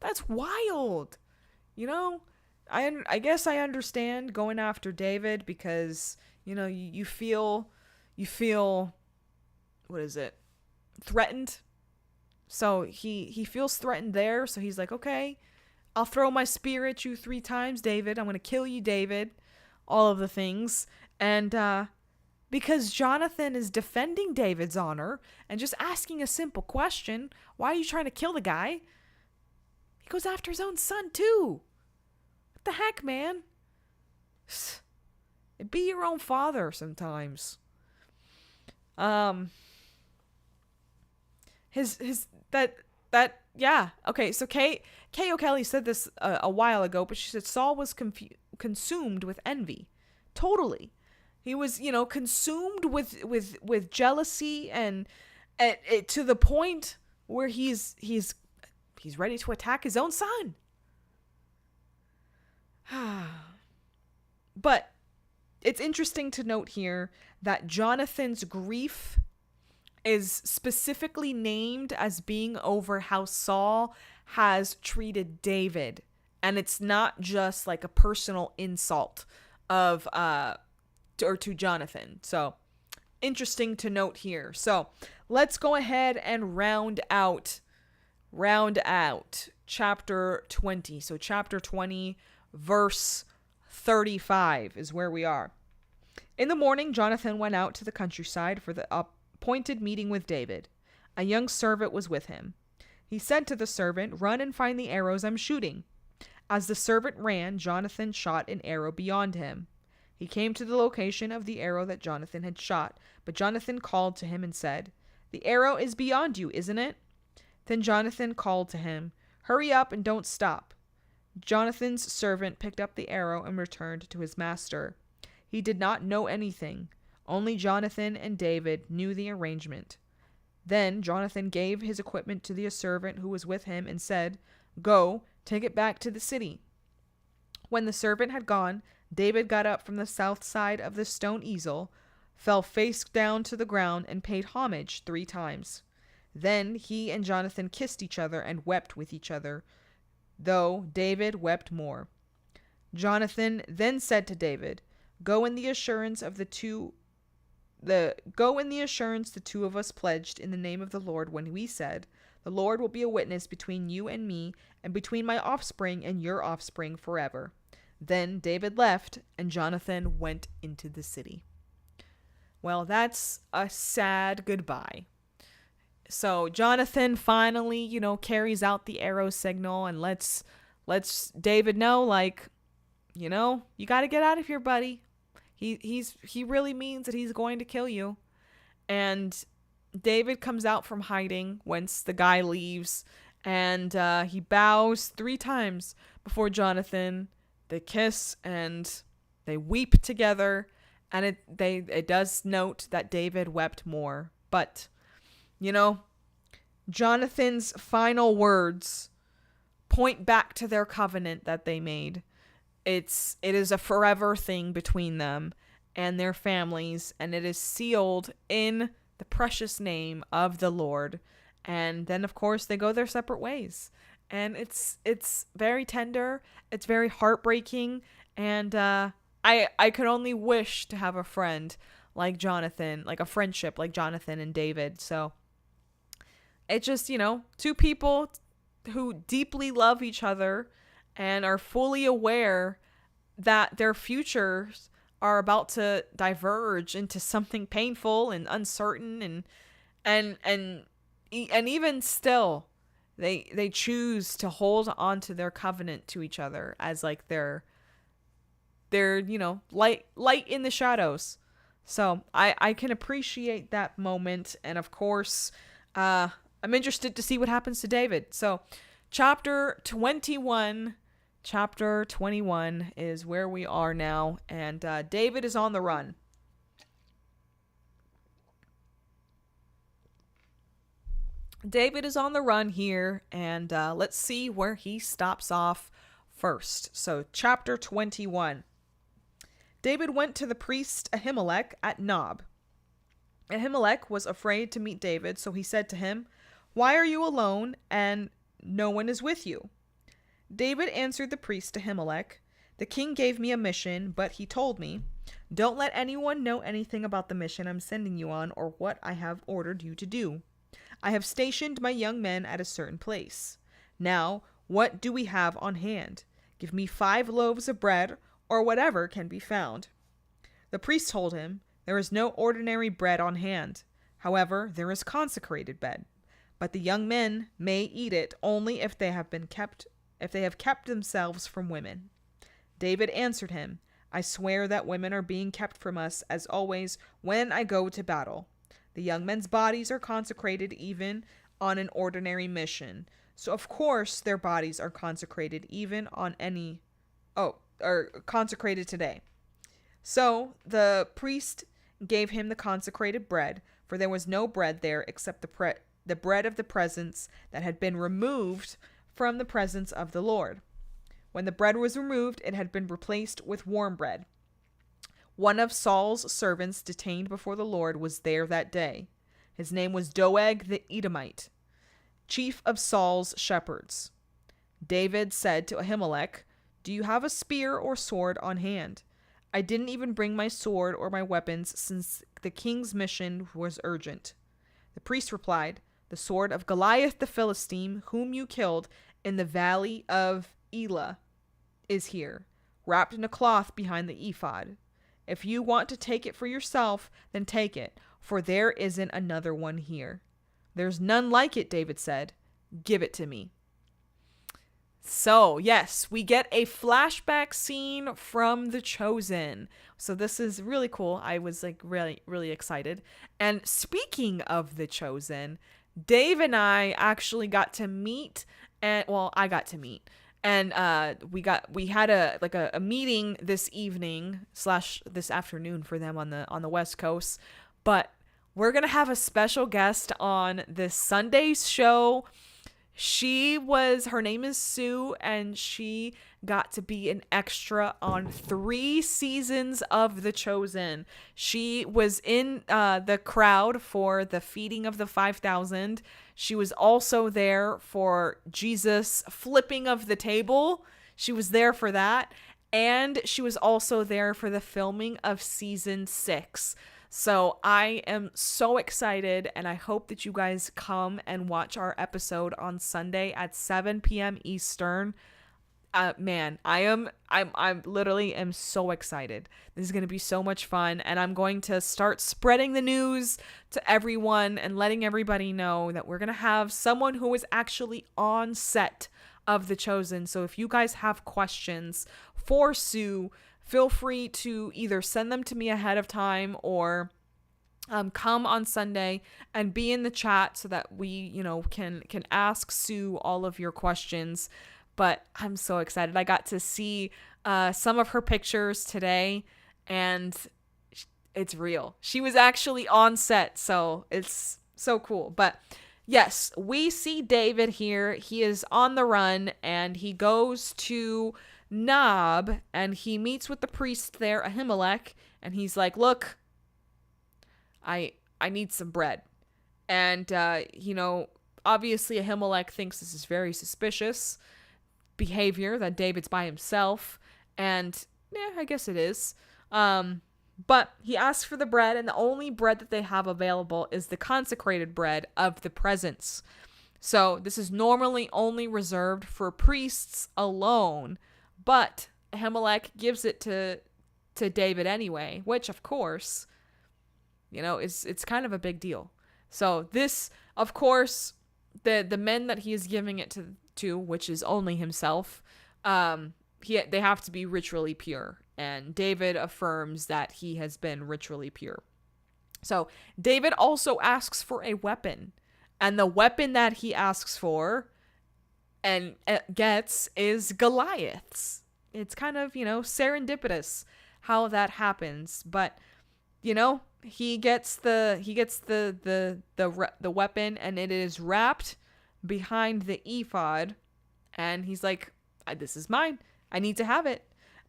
That's wild. You know, I guess I understand going after David because, you know, you feel, what is it, threatened. So he feels threatened there. So he's like, okay, I'll throw my spear at you 3 times, David. I'm going to kill you, David. All of the things. And because Jonathan is defending David's honor and just asking a simple question, why are you trying to kill the guy? He goes after his own son too. What the heck, man? Be your own father sometimes. Yeah. Okay, so Kay O'Kelly said this a while ago, but she said Saul was consumed with envy. Totally. He was, you know, consumed with jealousy and to the point where he's ready to attack his own son. But it's interesting to note here that Jonathan's grief is specifically named as being over how Saul has treated David. And it's not just like a personal insult of to Jonathan. So interesting to note here. So let's go ahead and round out chapter 20. So chapter 20, verse 35 is where we are. In the morning, Jonathan went out to the countryside for the appointed meeting with David. A young servant was with him. He said to the servant, "Run and find the arrows I'm shooting." As the servant ran, Jonathan shot an arrow beyond him. He came to the location of the arrow that Jonathan had shot, but Jonathan called to him and said, "The arrow is beyond you, isn't it?" Then Jonathan called to him, "Hurry up and don't stop." Jonathan's servant picked up the arrow and returned to his master. He did not know anything. Only Jonathan and David knew the arrangement. Then Jonathan gave his equipment to the servant who was with him and said, "Go, take it back to the city." When the servant had gone, David got up from the south side of the stone easel, fell face down to the ground, and paid homage 3 times. Then he and Jonathan kissed each other and wept with each other, though David wept more. Jonathan then said to David, Go in the assurance the two of us pledged in the name of the Lord when we said, 'The Lord will be a witness between you and me, and between my offspring and your offspring forever.'" Then David left, and Jonathan went into the city. Well, that's a sad goodbye. So Jonathan finally, carries out the arrow signal and lets David know, you got to get out of here, buddy. He really means that he's going to kill you. And David comes out from hiding once the guy leaves, and he bows 3 times before Jonathan. They kiss and they weep together, and it does note that David wept more. But, Jonathan's final words point back to their covenant that they made. It is a forever thing between them and their families, and it is sealed in the precious name of the Lord. And then, of course, they go their separate ways. And it's very tender. It's very heartbreaking. And I could only wish to have a friend like Jonathan, like a friendship like Jonathan and David. So it's just, 2 people who deeply love each other and are fully aware that their futures are about to diverge into something painful and uncertain, and even still they choose to hold on to their covenant to each other as like their light in the shadows. So I can appreciate that moment, and of course I'm interested to see what happens to David. So chapter 21 is where we are now, and David is on the run. David is on the run here, and let's see where he stops off first. So, chapter 21. David went to the priest Ahimelech at Nob. Ahimelech was afraid to meet David, so he said to him, "Why are you alone, and no one is with you?" David answered the priest Ahimelech, "The king gave me a mission, but he told me, 'Don't let anyone know anything about the mission I'm sending you on or what I have ordered you to do. I have stationed my young men at a certain place. Now, what do we have on hand? Give me 5 loaves of bread, or whatever can be found.' The priest told him, 'There is no ordinary bread on hand. However, there is consecrated bread, but the young men may eat it only if they have kept themselves from women.' David answered him, 'I swear that women are being kept from us, as always when I go to battle. The young men's bodies are consecrated even on an ordinary mission. So of course their bodies are consecrated even on consecrated today.' So the priest gave him the consecrated bread, for there was no bread there except the bread of the presence that had been removed from the presence of the Lord. When the bread was removed, it had been replaced with warm bread. One of Saul's servants detained before the Lord was there that day. His name was Doeg the Edomite, chief of Saul's shepherds. David said to Ahimelech, 'Do you have a spear or sword on hand?' 'I didn't even bring my sword or my weapons, since the king's mission was urgent.' The priest replied, 'The sword of Goliath the Philistine, whom you killed in the valley of Elah, is here, wrapped in a cloth behind the ephod. If you want to take it for yourself, then take it, for there isn't another one here.' 'There's none like it,' David said. 'Give it to me.'" So, yes, we get a flashback scene from The Chosen. So this is really cool. I was like really, really excited. And speaking of The Chosen, Dave and I actually got to meet, and well, I got to meet. And we had a meeting this evening / this afternoon for them on the West Coast. But we're gonna have a special guest on this Sunday's show. Her name is Sue, and she got to be an extra on 3 seasons of The Chosen. She was in the crowd for the feeding of the 5,000. She was also there for Jesus flipping of the table. She was there for that. And she was also there for the filming of season 6. So I am so excited, and I hope that you guys come and watch our episode on Sunday at 7 p.m. Eastern. Man, I'm literally am so excited. This is going to be so much fun, and I'm going to start spreading the news to everyone and letting everybody know that we're going to have someone who is actually on set of The Chosen. So if you guys have questions for Sue, feel free to either send them to me ahead of time or come on Sunday and be in the chat so that we, can ask Sue all of your questions. But I'm so excited. I got to see some of her pictures today, and it's real. She was actually on set, so it's so cool. But yes, we see David here. He is on the run, and he goes to Nob, and he meets with the priest there, Ahimelech, and he's like, "Look, I need some bread." And obviously Ahimelech thinks this is very suspicious behavior, that David's by himself, and I guess it is. But he asks for the bread, and the only bread that they have available is the consecrated bread of the presence. So this is normally only reserved for priests alone, but Ahimelech gives it to to David anyway, which of course, it's kind of a big deal. So this, of course, the men that he is giving it to, which is only himself, they have to be ritually pure. And David affirms that he has been ritually pure. So David also asks for a weapon. And the weapon that he asks for and gets is Goliath's. It's kind of, serendipitous how that happens. But, he gets the weapon, and it is wrapped behind the ephod. And he's like, this is mine. I need to have it.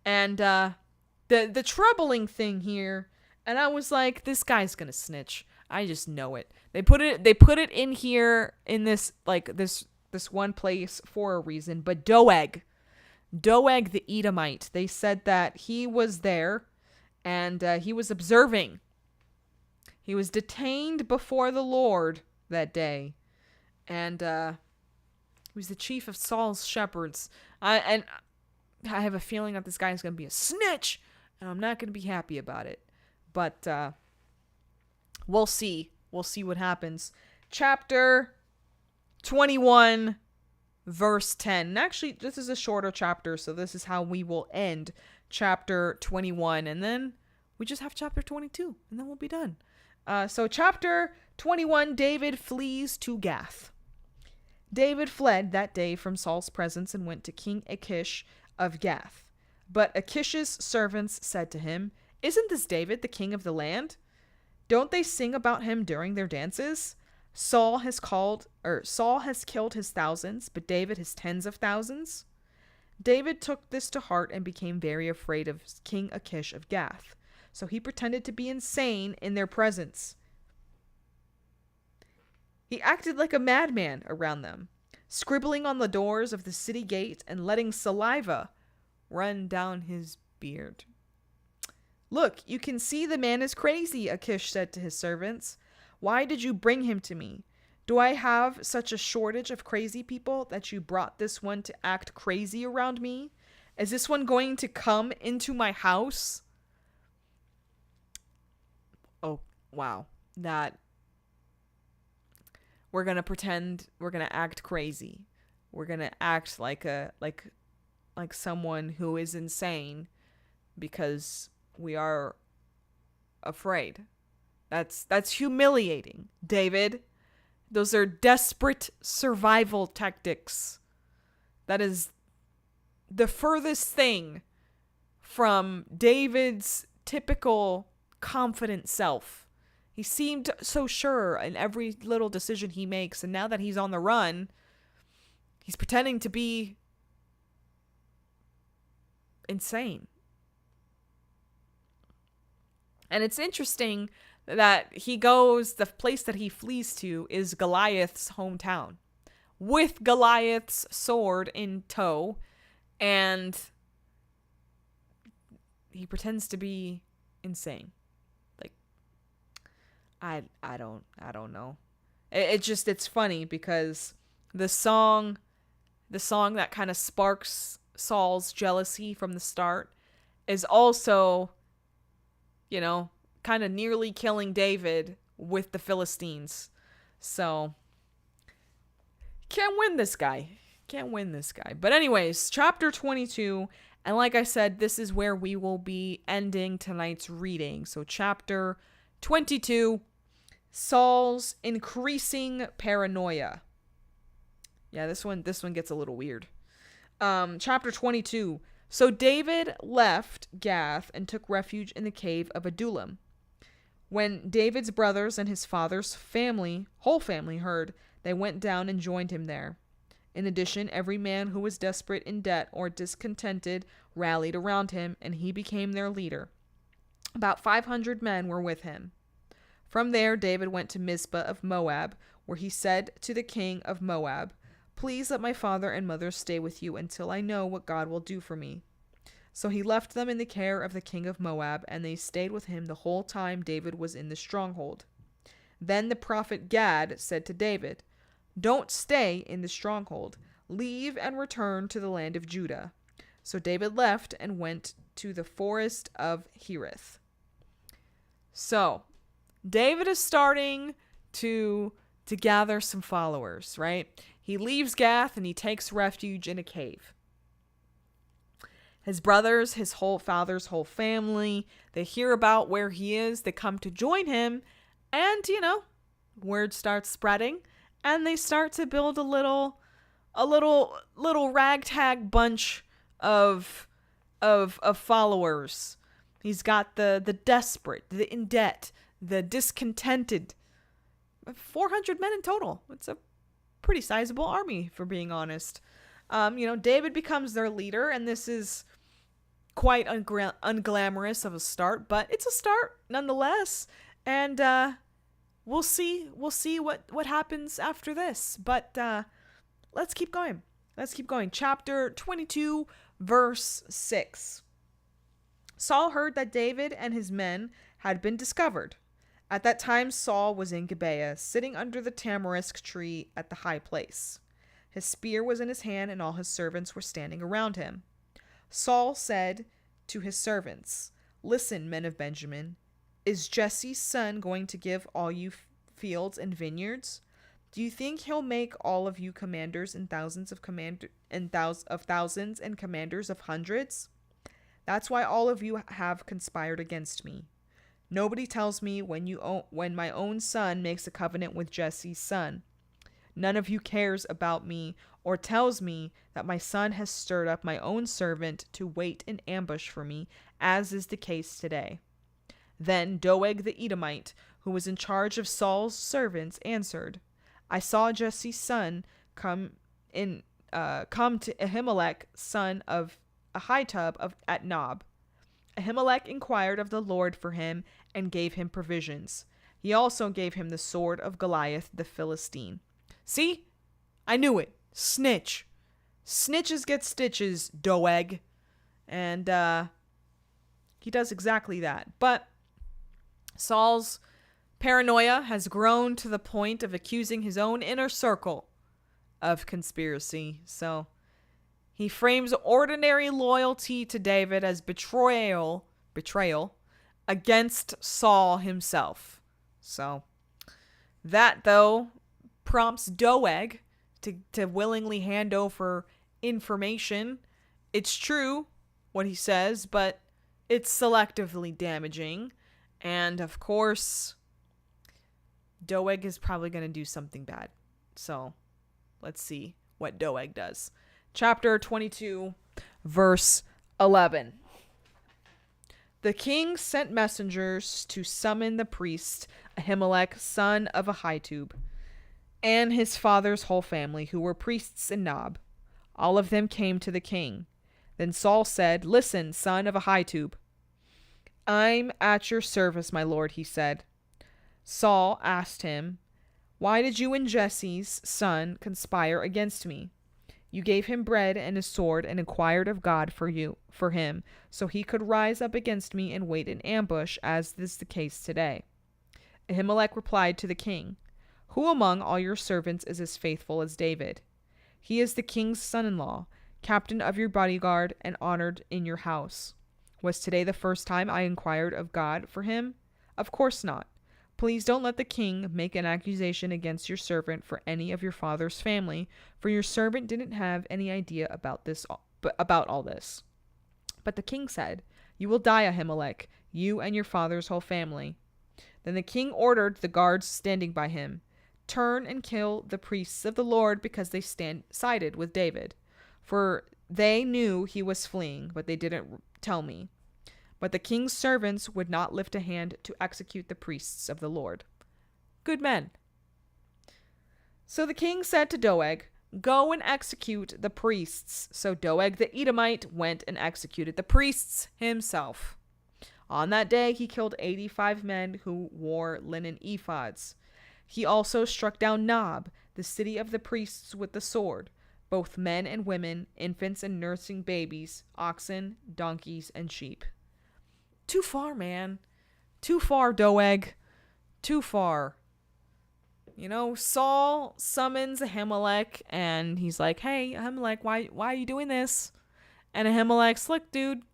And the troubling thing here, and I was like, this guy's gonna snitch. I just know it. They put it in here in this one place for a reason. But Doeg the Edomite, they said that he was there, and he was observing. He was detained before the Lord that day, and he was the chief of Saul's shepherds. And I have a feeling that this guy is going to be a snitch, and I'm not going to be happy about it. But we'll see. We'll see what happens. Chapter 21, verse 10. And actually, this is a shorter chapter, so this is how we will end chapter 21. And then we just have chapter 22, and then we'll be done. So chapter 21, David flees to Gath. David fled that day from Saul's presence and went to King Achish of Gath. But Achish's servants said to him, "Isn't this David, the king of the land? Don't they sing about him during their dances? Saul has killed his thousands, but David his tens of thousands." David took this to heart and became very afraid of King Achish of Gath. So he pretended to be insane in their presence. He acted like a madman around them, scribbling on the doors of the city gate and letting saliva run down his beard. "Look, you can see the man is crazy," Achish said to his servants. "Why did you bring him to me? Do I have such a shortage of crazy people that you brought this one to act crazy around me? Is this one going to come into my house?" Oh, wow. That we're going to pretend we're going to act crazy. We're going to act like someone who is insane because we are afraid. That's humiliating, David. Those are desperate survival tactics. That is the furthest thing from David's typical confident self. He seemed so sure in every little decision he makes, and now that he's on the run, he's pretending to be insane. And it's interesting that the place that he flees to is Goliath's hometown, with Goliath's sword in tow, and he pretends to be insane. Like, I don't know. It's funny because the song that kind of sparks Saul's jealousy from the start is also, kind of nearly killing David with the Philistines. So, can't win this guy. But anyways, chapter 22, and like I said, this is where we will be ending tonight's reading. So chapter 22, Saul's increasing paranoia. Yeah, this one gets a little weird. Chapter 22. So David left Gath and took refuge in the cave of Adullam. When David's brothers and his father's whole family heard, they went down and joined him there. In addition, every man who was desperate in debt or discontented rallied around him, and he became their leader. About 500 men were with him. From there, David went to Mizpah of Moab, where he said to the king of Moab, "Please let my father and mother stay with you until I know what God will do for me." So he left them in the care of the king of Moab, and they stayed with him the whole time David was in the stronghold. Then the prophet Gad said to David, "Don't stay in the stronghold. Leave and return to the land of Judah." So David left and went to the forest of Hereth. So, David is starting to gather some followers, right? He leaves Gath and he takes refuge in a cave. His brothers, his father's whole family, they hear about where he is, they come to join him, and word starts spreading, and they start to build a little ragtag bunch of followers. He's got the desperate, the in debt, the discontented. 400 men in total. It's a pretty sizable army, for being honest. David becomes their leader, and this is quite unglamorous of a start, but it's a start nonetheless. And we'll see what happens after this. But let's keep going. Chapter 22, verse 6. Saul heard that David and his men had been discovered. At that time Saul was in Gibeah, sitting under the tamarisk tree at the high place. His spear was in his hand, and all his servants were standing around him. Saul said to his servants, "Listen, men of Benjamin, is Jesse's son going to give all you fields and vineyards? Do you think he'll make all of you commanders and thousands of thousands and commanders of hundreds? That's why all of you have conspired against me. Nobody tells me when my own son makes a covenant with Jesse's son. None of you cares about me or tells me that my son has stirred up my own servant to wait in ambush for me, as is the case today." Then Doeg the Edomite, who was in charge of Saul's servants, answered, "I saw Jesse's son come to Ahimelech, son of Ahitub at Nob. Ahimelech inquired of the Lord for him and gave him provisions. He also gave him the sword of Goliath the Philistine." See? I knew it. Snitch. Snitches get stitches, Doeg. And he does exactly that. But Saul's paranoia has grown to the point of accusing his own inner circle of conspiracy. So he frames ordinary loyalty to David as betrayal against Saul himself. So that, though, prompts Doeg to willingly hand over information. It's true what he says, but it's selectively damaging. And of course, Doeg is probably going to do something bad. So let's see what Doeg does. Chapter 22, verse 11. The king sent messengers to summon the priest Ahimelech, son of Ahitub, and his father's whole family, who were priests in Nob. All of them came to the king. Then Saul said, "Listen, son of Ahitub." "I'm at your service, my lord," he said. Saul asked him, "Why did you and Jesse's son conspire against me? You gave him bread and a sword and inquired of God for him, so he could rise up against me and wait in ambush, as is the case today." Ahimelech replied to the king, "Who among all your servants is as faithful as David? He is the king's son-in-law, captain of your bodyguard, and honored in your house. Was today the first time I inquired of God for him? Of course not. Please don't let the king make an accusation against your servant for any of your father's family, for your servant didn't have any idea about all this." But the king said, "You will die, Ahimelech, you and your father's whole family." Then the king ordered the guards standing by him, "Turn and kill the priests of the Lord because they sided with David. For they knew he was fleeing, but they didn't tell me." But the king's servants would not lift a hand to execute the priests of the Lord. Good men. So the king said to Doeg, "Go and execute the priests." So Doeg the Edomite went and executed the priests himself. On that day he killed 85 men who wore linen ephods. He also struck down Nob, the city of the priests, with the sword, both men and women, infants and nursing babies, oxen, donkeys, and sheep. Too far, man. Too far, Doeg. Too far. Saul summons Ahimelech, and he's like, "Hey, Ahimelech, why are you doing this?" And Ahimelech's like, "Dude,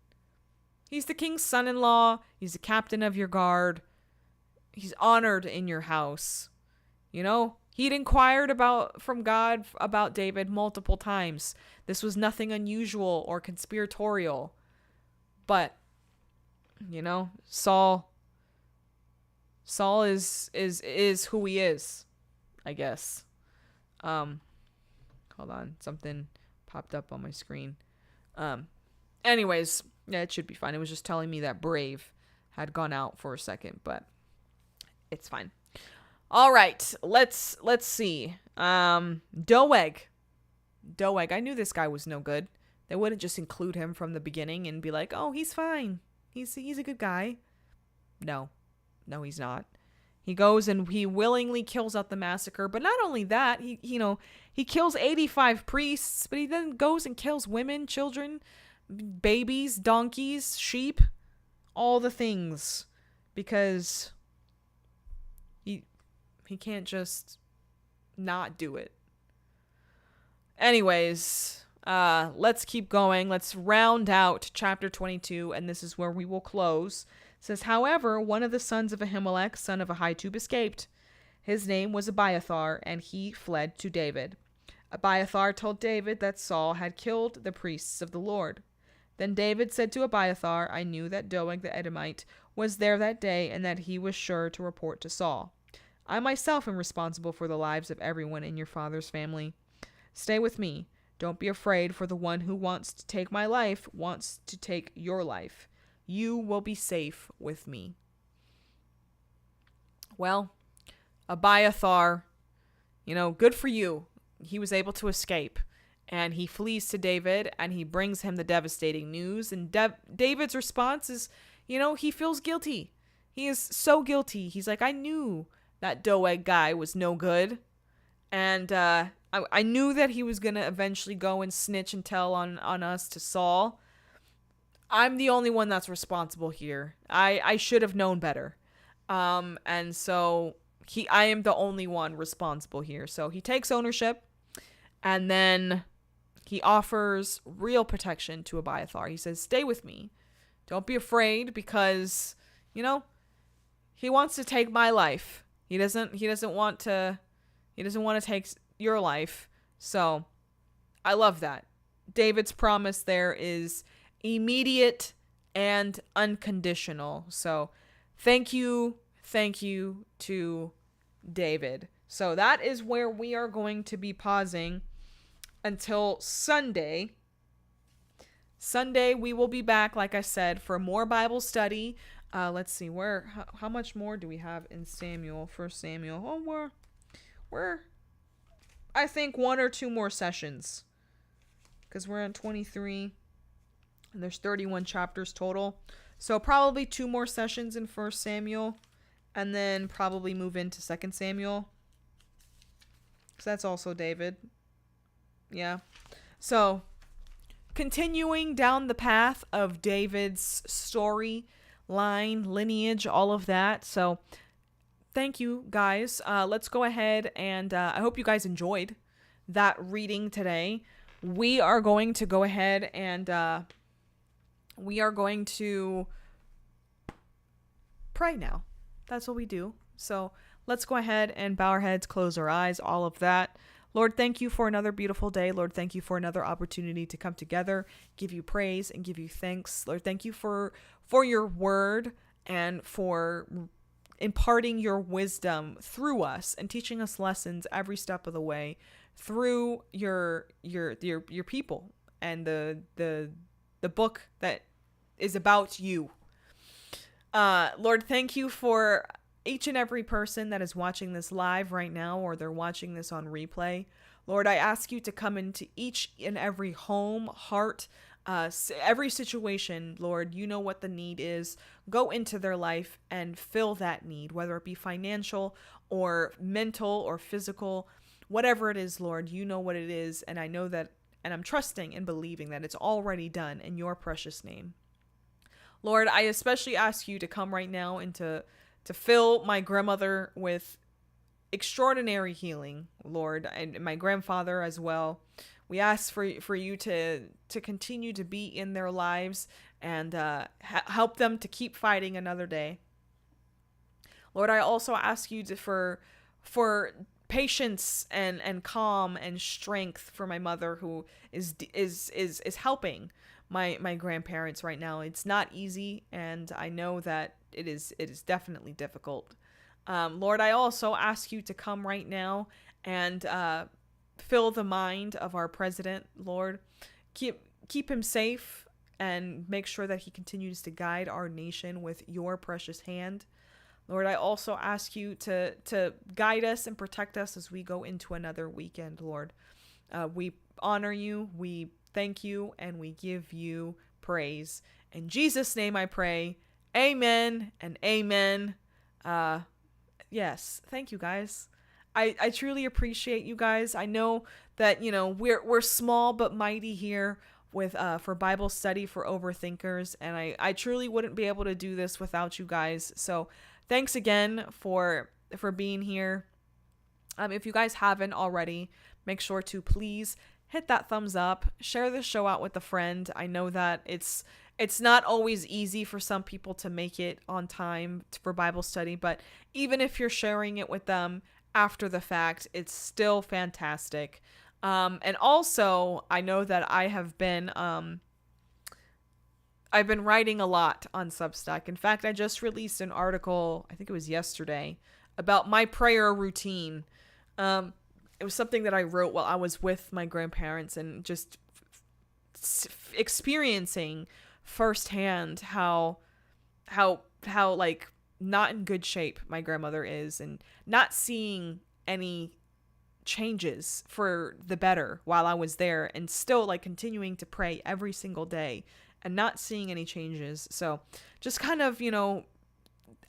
He's the king's son-in-law. He's the captain of your guard. He's honored in your house. You know, he'd inquired from God about David multiple times. This was nothing unusual or conspiratorial. But, you know, Saul is who he is, I guess. Hold on, something popped up on my screen. Anyways, yeah, it should be fine. It was just telling me that Brave had gone out for a second, but it's fine. All right, let's see. Doeg. I knew this guy was no good. They wouldn't just include him from the beginning and be like, "Oh, he's fine. He's a good guy." No, he's not. He goes and he willingly kills out the massacre. But not only that, he kills 85 priests, but he then goes and kills women, children, babies, donkeys, sheep, all the things, because he can't just not do it. Anyways, let's keep going. Let's round out chapter 22, and this is where we will close. It says, however, one of the sons of Ahimelech, son of Ahitub, escaped. His name was Abiathar, and he fled to David. Abiathar told David that Saul had killed the priests of the Lord. Then David said to Abiathar, I knew that Doeg the Edomite was there that day, and that he was sure to report to Saul. I myself am responsible for the lives of everyone in your father's family. Stay with me. Don't be afraid, for the one who wants to take my life wants to take your life. You will be safe with me. Well, Abiathar, good for you. He was able to escape, and he flees to David, and he brings him the devastating news. And David's response is, he feels guilty. He is so guilty. He's like, I knew that Doeg guy was no good, and I knew that he was going to eventually go and snitch and tell on us to Saul. I'm the only one that's responsible here. I should have known better. And so I am the only one responsible here. So he takes ownership, and then he offers real protection to Abiathar. He says, stay with me. Don't be afraid, because, he wants to take my life. He doesn't want to take your life. So I love that. David's promise there is immediate and unconditional. So thank you to David. So that is where we are going to be pausing until Sunday. Sunday we will be back, like I said, for more Bible study. Let's see, how much more do we have in Samuel? 1 Samuel. Oh, we're I think 1 or 2 more sessions, because we're on 23 and there's 31 chapters total. So probably 2 more sessions in 1 Samuel, and then probably move into 2 Samuel, because that's also David. Yeah. So continuing down the path of David's story line, lineage, all of that. So thank you, guys. Let's go ahead and I hope you guys enjoyed that reading today. We are going to go ahead and we are going to pray now. That's what we do. So let's go ahead and bow our heads, close our eyes, all of that. Lord, thank you for another beautiful day. Lord, thank you for another opportunity to come together, give you praise and give you thanks. Lord, thank you for your word and for imparting your wisdom through us and teaching us lessons every step of the way through your people and the book that is about you. Lord, thank you for each and every person that is watching this live right now, or they're watching this on replay. Lord, I ask you to come into each and every home, heart, every situation. Lord, you know what the need is. Go into their life and fill that need, whether it be financial or mental or physical, whatever it is, Lord, you know what it is. And I know that, and I'm trusting and believing that it's already done in your precious name. Lord, I especially ask you to come right now and to fill my grandmother with extraordinary healing, Lord, and my grandfather as well. We ask for you to continue to be in their lives and help them to keep fighting another day. Lord, I also ask you for patience and calm and strength for my mother, who is helping my grandparents right now. It's not easy, and I know that it is definitely difficult. Lord, I also ask you to come right now and fill the mind of our president. Lord, keep him safe and make sure that he continues to guide our nation with your precious hand. Lord, I also ask you to guide us and protect us as we go into another weekend, Lord. We honor you, we thank you, and we give you praise. In Jesus' name I pray, amen and amen. Yes, thank you guys. I truly appreciate you guys. I know that, we're small but mighty here with for Bible study for Overthinkers, and I truly wouldn't be able to do this without you guys. So thanks again for being here. If you guys haven't already, make sure to please hit that thumbs up, share the show out with a friend. I know that it's not always easy for some people to make it on time for Bible study, but even if you're sharing it with them after the fact, it's still fantastic. And also, I know that I've been writing a lot on Substack. In fact, I just released an article, I think it was yesterday, about my prayer routine. It was something that I wrote while I was with my grandparents and just experiencing firsthand how like not in good shape my grandmother is, and not seeing any changes for the better while I was there, and still like continuing to pray every single day and not seeing any changes. So just kind of,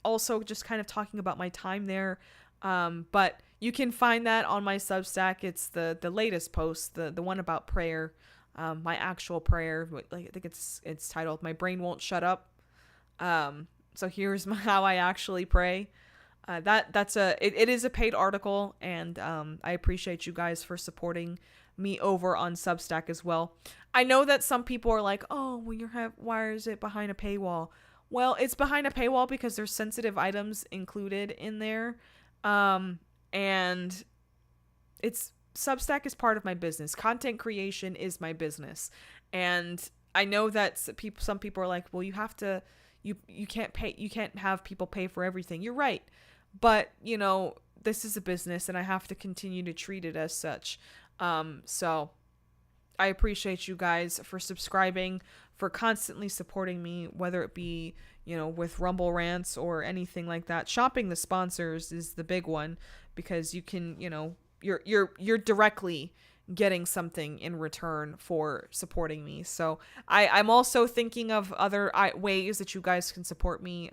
also just kind of talking about my time there. But you can find that on my Substack. It's the latest post, the one about prayer, my actual prayer. Like, I think it's titled "My Brain Won't Shut Up." So here's how I actually pray. It is a paid article, and I appreciate you guys for supporting me over on Substack as well. I know that some people are like, "Oh, well, why is it behind a paywall?" Well, it's behind a paywall because there's sensitive items included in there, and it's Substack is part of my business. Content creation is my business, and I know that some people are like, "Well, you have to, you can't pay, you can't have people pay for everything." You're right. But, this is a business and I have to continue to treat it as such. So I appreciate you guys for subscribing, for constantly supporting me, whether it be, with Rumble Rants or anything like that. Shopping the sponsors is the big one, because you can, you're directly getting something in return for supporting me. So I'm also thinking of other ways that you guys can support me,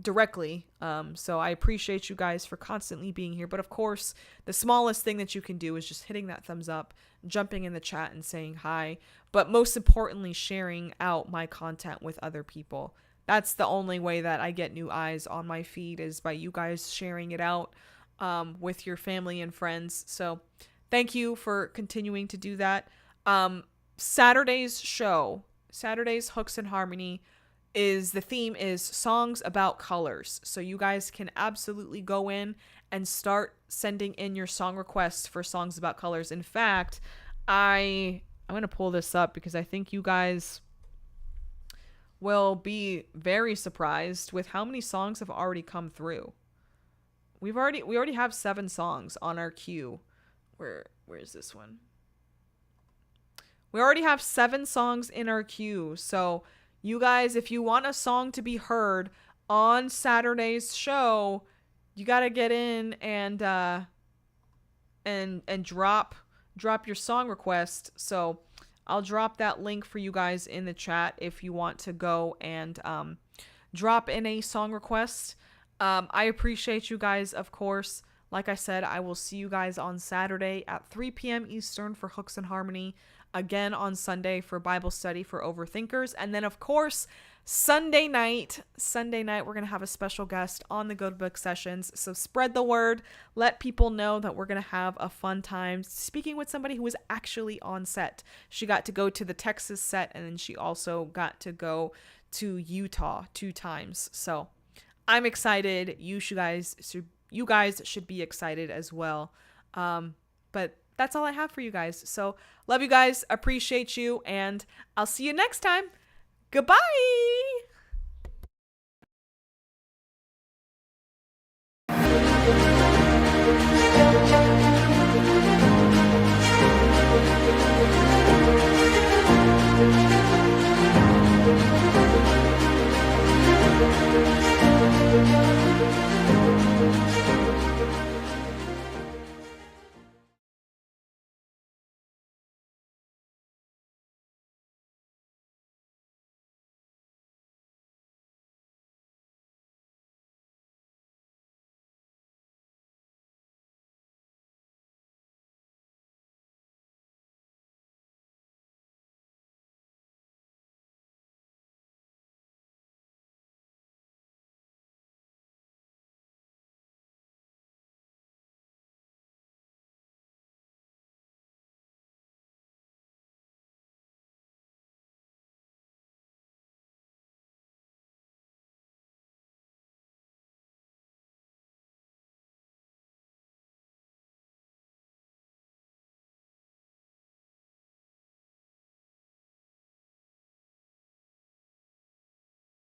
directly. So I appreciate you guys for constantly being here. But of course, the smallest thing that you can do is just hitting that thumbs up, jumping in the chat and saying hi. But most importantly, sharing out my content with other people. That's the only way that I get new eyes on my feed, is by you guys sharing it out with your family and friends. So thank you for continuing to do that. Saturday's Hooks and Harmony, the theme is songs about colors. So you guys can absolutely go in and start sending in your song requests for songs about colors. In fact, I'm going to pull this up because I think you guys will be very surprised with how many songs have already come through. We already have 7 songs on our queue. Where is this one? We already have 7 songs in our queue. So you guys, if you want a song to be heard on Saturday's show, you got to get in and drop your song request. So I'll drop that link for you guys in the chat if you want to go and drop in a song request. I appreciate you guys, of course. Like I said, I will see you guys on Saturday at 3 p.m. Eastern for Hooks and Harmony. again on Sunday for Bible study for Overthinkers. And then, of course, Sunday night, we're going to have a special guest on the Good Book Sessions. So spread the word. Let people know that we're going to have a fun time speaking with somebody who was actually on set. She got to go to the Texas set, and then she also got to go to Utah 2 times. So I'm excited. You guys should be excited as well. But that's all I have for you guys. So love you guys. Appreciate you. And I'll see you next time. Goodbye.